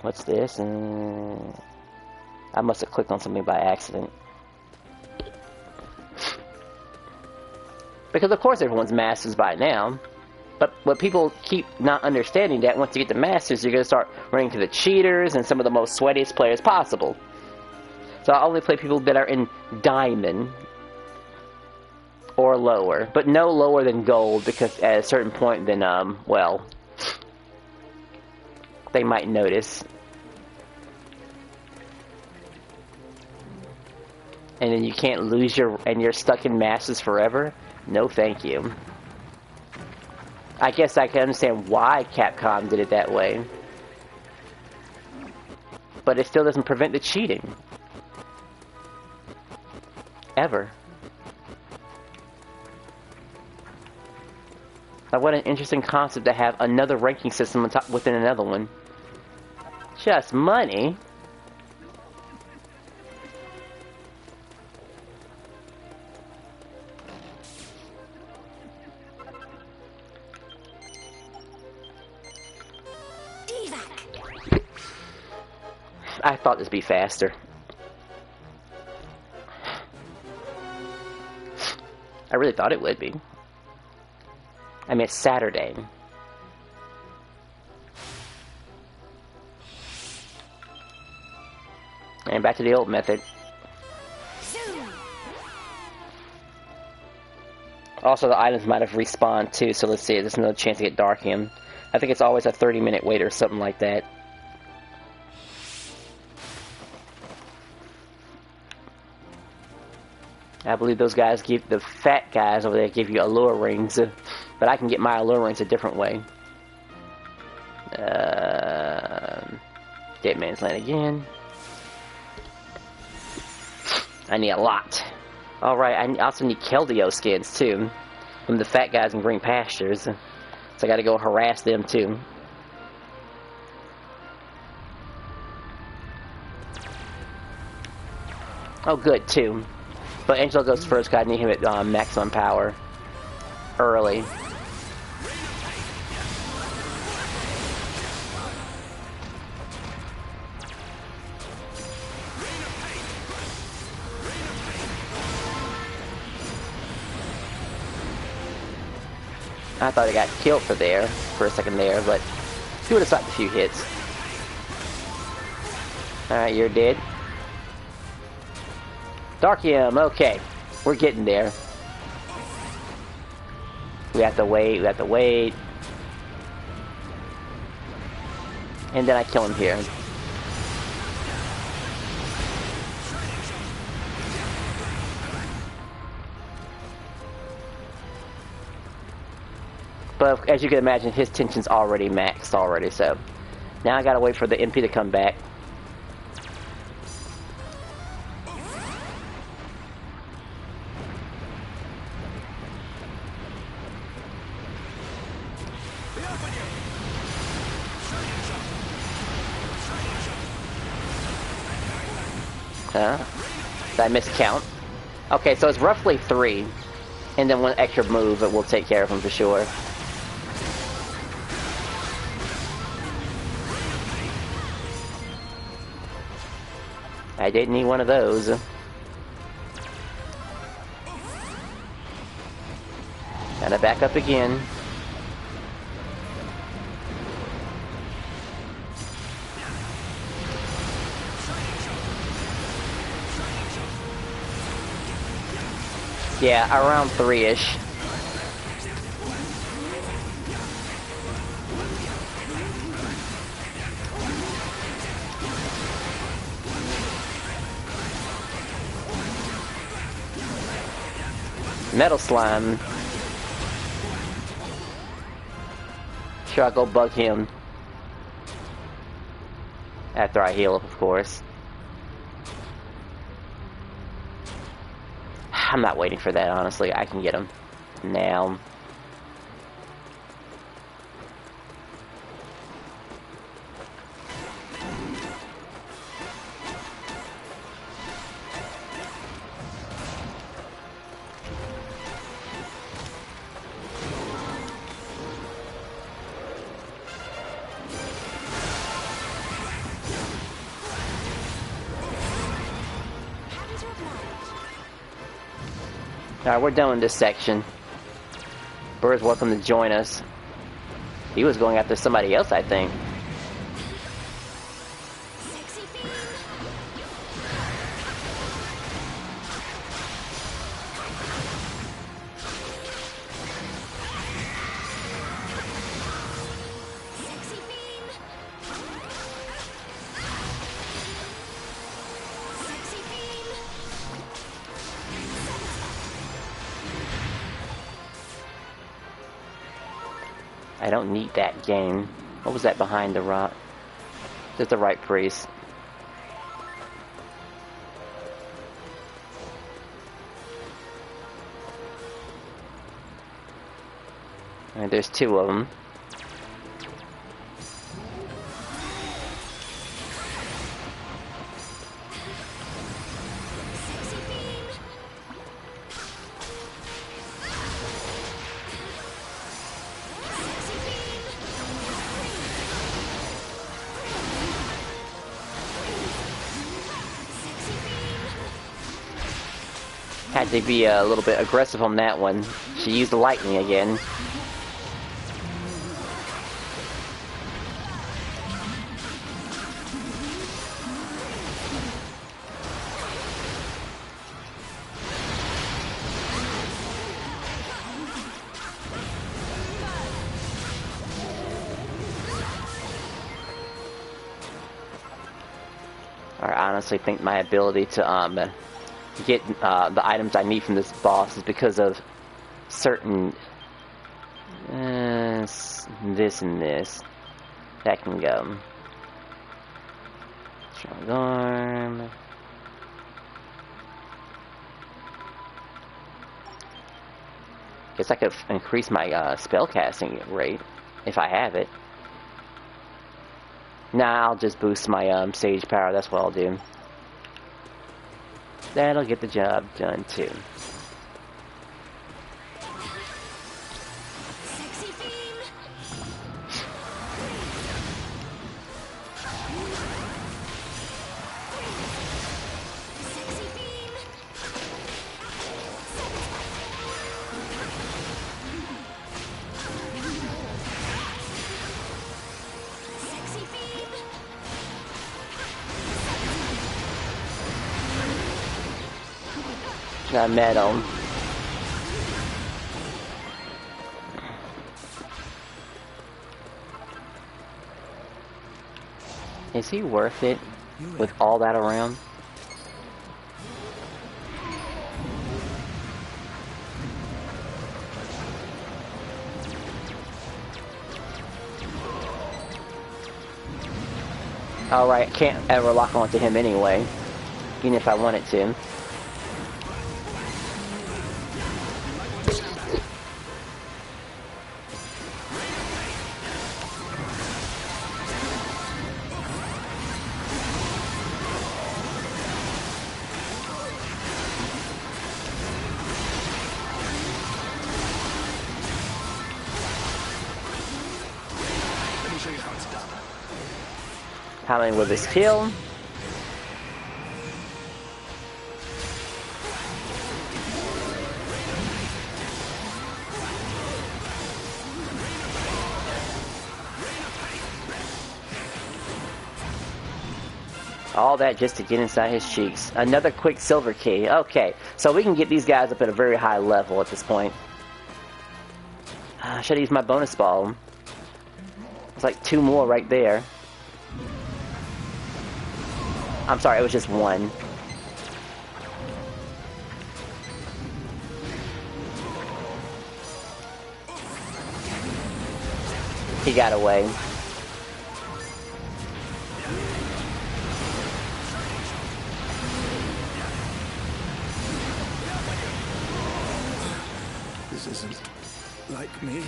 S3: What's this? I must have clicked on something by accident. Because of course everyone's masters by now. But what people keep not understanding that once you get the masters, you're going to start running into the cheaters and some of the most sweatiest players possible. So I only play people that are in diamond or lower, but no lower than gold, because at a certain point then well, they might notice. And then you can't lose and you're stuck in masters forever? No thank you. I guess I can understand why Capcom did it that way. But it still doesn't prevent the cheating. Ever. Like, what an interesting concept to have another ranking system on top within another one. Just money? I thought this would be faster. I really thought it would be. I mean, it's Saturday. And back to the old method. Also, the items might have respawned too, so let's see. There's no chance to get Darkium. I think it's always a 30-minute wait or something like that. I believe those guys give, the fat guys over there give you allure rings, but I can get my allure rings a different way. Dead Man's Land again. I need a lot. Alright, I also need Keldeo skins too, from the fat guys in Green Pastures. So I gotta go harass them too. Oh good, too. But Angelo goes first because I need him at maximum power. Early. I thought I got killed for a second there, but he would have stopped a few hits. Alright, you're dead. Darkium, okay. We're getting there. We have to wait, we have to wait. And then I kill him here. But as you can imagine, his tension's already maxed already, so now I gotta wait for the MP to come back. Did I miscount? Okay, so it's roughly 3. And then one extra move that will take care of him for sure. I didn't need one of those. Gotta back up again. Yeah, around 3-ish. Metal Slime. Sure, I'll go bug him. After I heal up, of course. I'm not waiting for that, honestly. I can get him now. Alright, we're done with this section. Bird's welcome to join us. He was going after somebody else, I think.
S2: Sexy fiend. Sexy fiend. Sexy fiend.
S3: I don't need that game. What was that behind the rock? Just the right priest. Alright, there's two of them.
S2: Sexy fiend. Sexy fiend. Sexy fiend.
S3: Had to be a little bit aggressive on that one. She used the lightning again. I honestly think my ability to get the items I need from this boss is because of certain this and this. That can go. Strong arm. Guess I could increase my spell casting rate if I have it. Nah, I'll just boost my sage power. That's what I'll do. That'll get the job done too.
S2: Sexy fiend. Sexy fiend. Sexy fiend.
S3: I met him. Is he worth it with all that around? Alright, I can't ever lock onto him anyway, even if I wanted to.
S1: Let me show you how it's done.
S3: How many will this kill? All that just to get inside his cheeks. Another quick silver key. Okay, so we can get these guys up at a very high level at this point. I should have used my bonus ball. It's like two more right there. I'm sorry, it was just one. He got away.
S1: This isn't like me.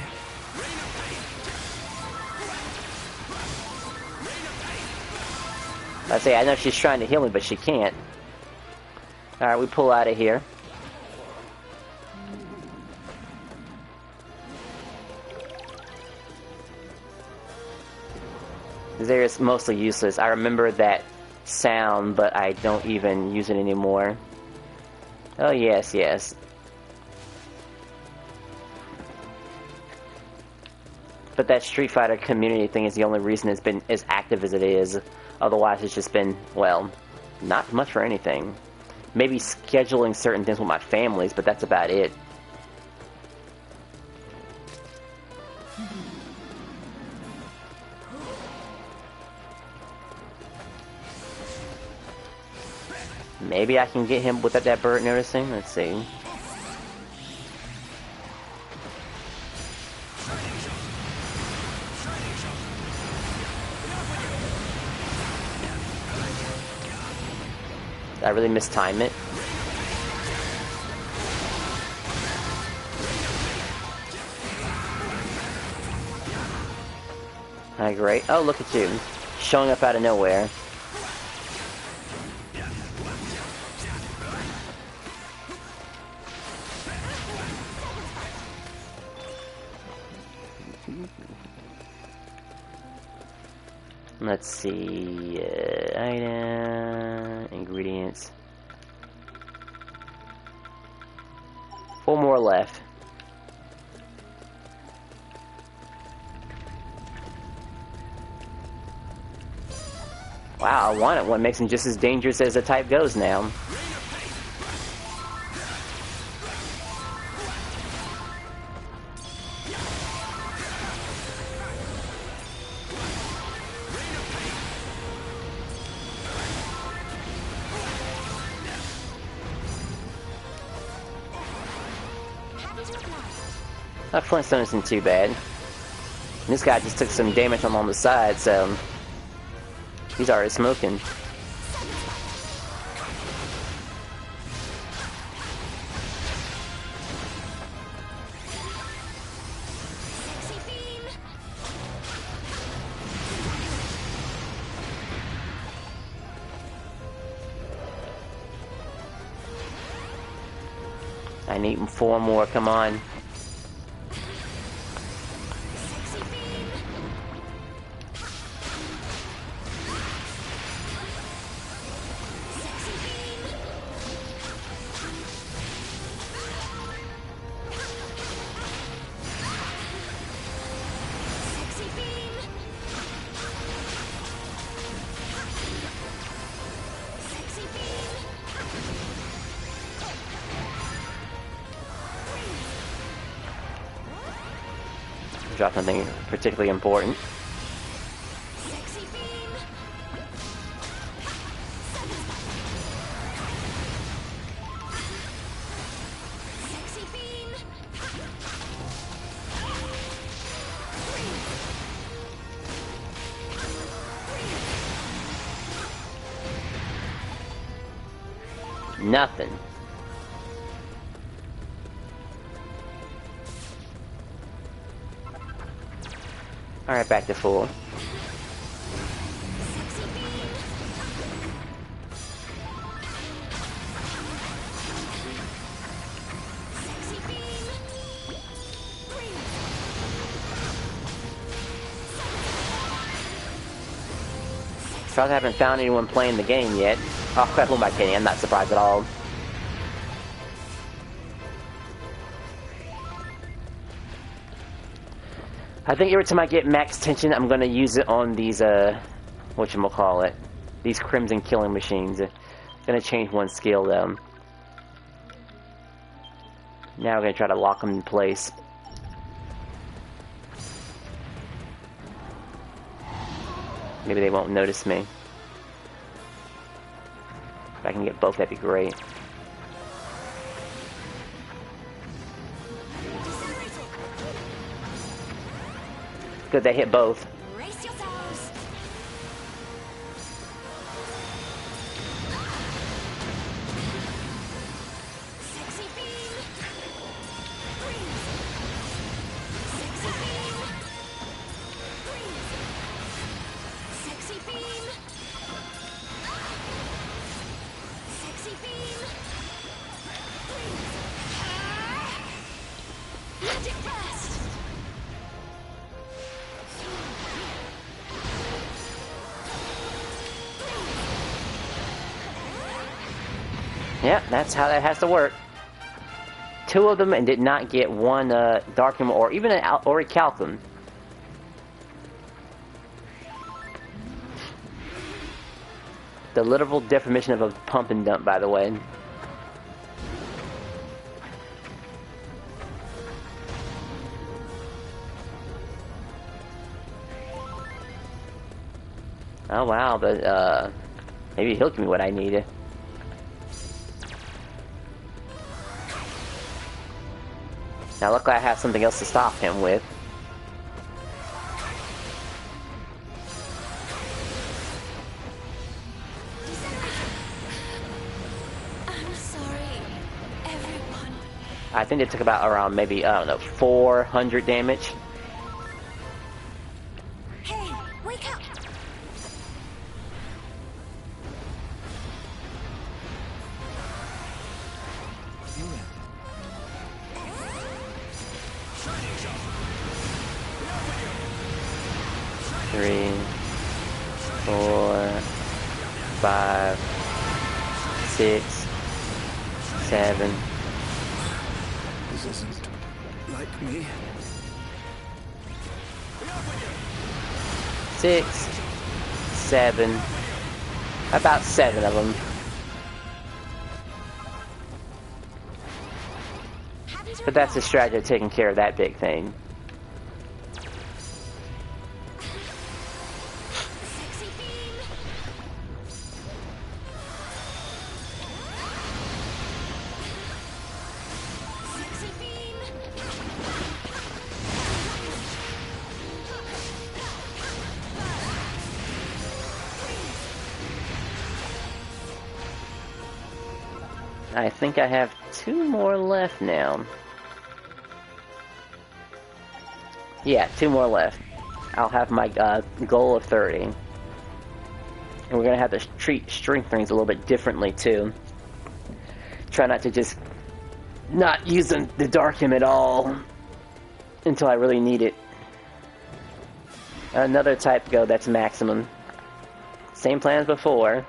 S3: I say, I know she's trying to heal me, but she can't. Alright, we pull out of here. This area is mostly useless. I remember that sound, but I don't even use it anymore. Oh, yes, yes. But that Street Fighter community thing is the only reason it's been as active as it is. Otherwise, it's just been, well, not much for anything. Maybe scheduling certain things with my families, but that's about it. Maybe I can get him without that bird noticing. Let's see. Did I really mistime it? Alright, great. Oh, look at you. Showing up out of nowhere. Let's see, item, ingredients. 4 more left. Wow, I want it. What makes him just as dangerous as the type goes now. Flintstone isn't too bad. And this guy just took some damage on the side, so he's already smoking. I need 4 more, come on. Drop something particularly important. Nothing. Alright, back to full. Probably haven't found anyone playing the game yet. Oh, who am I kidding? I'm not surprised at all. I think every time I get max tension, I'm gonna use it on these, whatchamacallit, these Crimson Killing Machines. Gonna change one skill, though. Now we're gonna try to lock them in place. Maybe they won't notice me. If I can get both, that'd be great. Good, they hit both.
S2: Brace yourselves. Sexy beam. Freeze.
S3: Yep, that's how that has to work. 2 of them and did not get one Darkham or even an Orichalcum. The literal definition of a pump and dump, by the way. Oh wow, but maybe he'll give me what I needed. Now luckily I have something else to stop him with.
S2: I'm sorry, everyone.
S3: I think it took about around maybe, I don't know, 400 damage.
S2: Hey, wake up!
S3: Three, 4, 5, 6, 7.
S1: This isn't like me.
S3: 6, 7, about 7 of them. But that's the strategy of taking care of that big thing.
S2: Sexy beam! Sexy beam!
S3: I think I have 2 more left now. Yeah, 2 more left. I'll have my goal of 30. And we're going to have to treat strength things a little bit differently too. Try not to just not use the Darkham at all until I really need it. Another type go that's maximum. Same plan as before.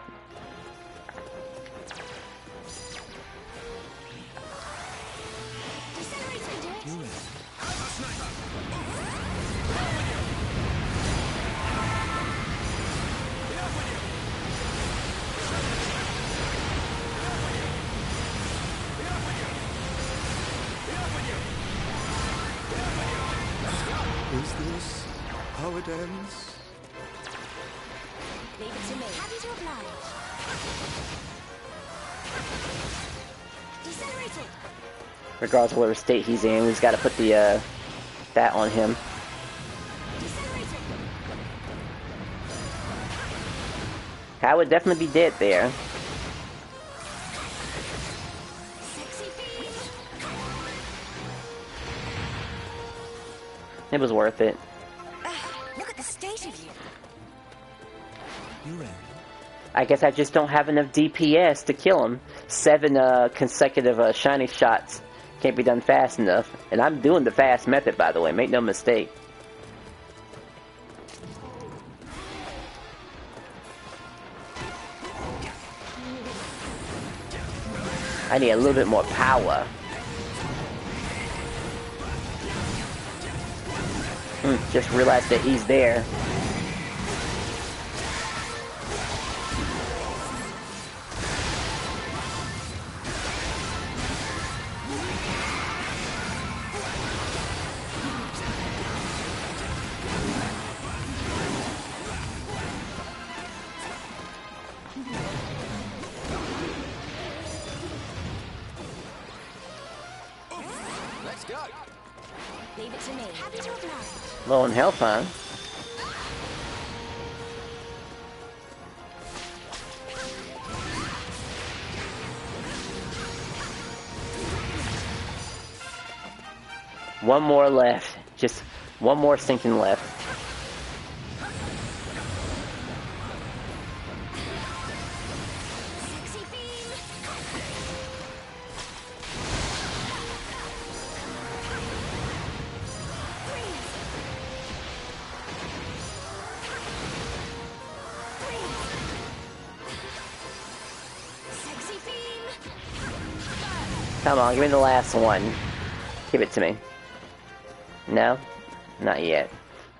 S1: Is this how it ends?
S2: Leave it to me. Happy to oblige. Decelerated!
S3: Regardless of whatever state he's in, we've got to put the that on him.
S2: Decelerated!
S3: I would definitely be dead there.
S2: Sexy beam!
S3: It was worth it.
S2: Look at the state of you.
S1: You're in.
S3: I guess I just don't have enough DPS to kill him. 7 consecutive shiny shots can't be done fast enough. And I'm doing the fast method, by the way. Make no mistake. I need a little bit more power. Just realized that he's there.
S4: Let's go.
S2: Leave it to me. Happy to oblige.
S3: Low in health, huh? One more left. Just one more sinking left.
S2: Sexy beam! Sexy beam!
S3: Come on, give me the last one. Give it to me. No? Not yet.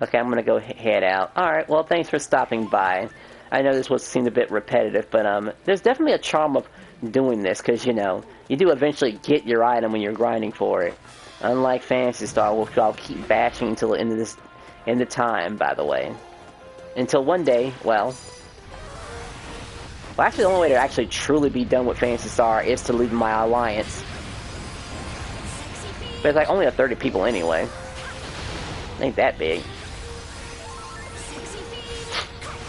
S3: Okay, I'm gonna go head out. Alright, well, thanks for stopping by. I know this seemed a bit repetitive, but there's definitely a charm of doing this, because, you know, you do eventually get your item when you're grinding for it. Unlike Phantasy Star, which I'll keep bashing until the end of time, by the way. Until one day, well, actually the only way to actually truly be done with Phantasy Star is to leave my alliance. But it's like only 30 people anyway. Ain't that big.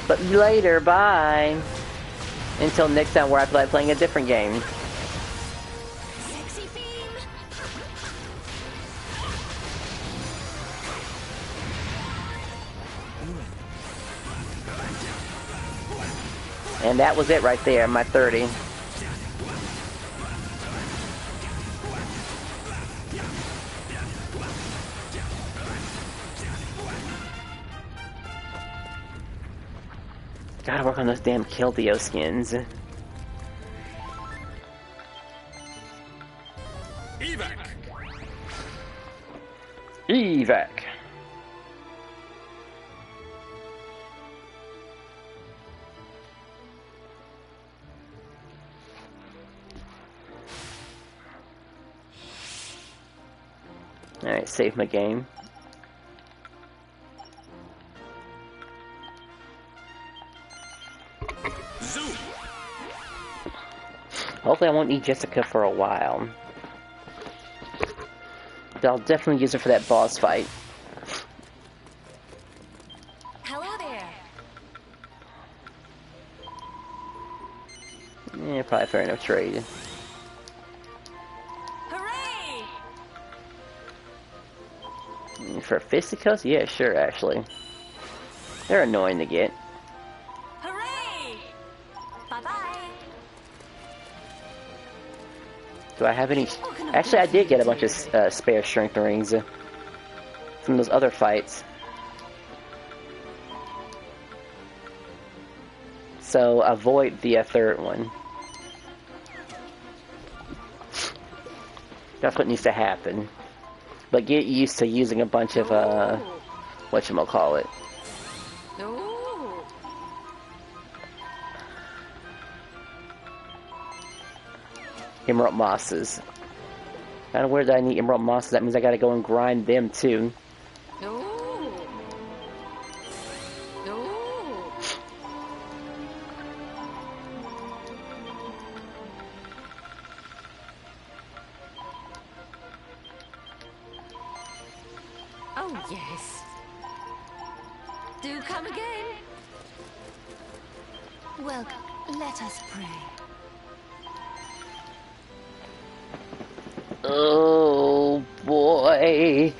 S3: But later, bye. Until next time where I feel like playing a different game. And that was it right there, my 30. Gotta work on those damn Kildeo skins. Evac. Alright, save my game.
S4: Zoom.
S3: Hopefully I won't need Jessica for a while. But I'll definitely use her for that boss fight.
S2: Hello there.
S3: Yeah, probably fair enough trade.
S2: Hooray!
S3: For Fisticuffs? Yeah, sure, actually. They're annoying to get.
S2: Hooray! Bye-bye.
S3: Do I have any... Actually, I did get a bunch of spare strength rings from those other fights. So, avoid the third one. That's what needs to happen. But get used to using a bunch of, whatchamacallit.
S2: Ooh.
S3: Emerald mosses. Kinda weird that I need emerald mosses. That means I gotta go and grind them too.
S2: Ooh. Ooh. Oh, yes. Do come again. Welcome. Let us pray.
S3: Oh boy.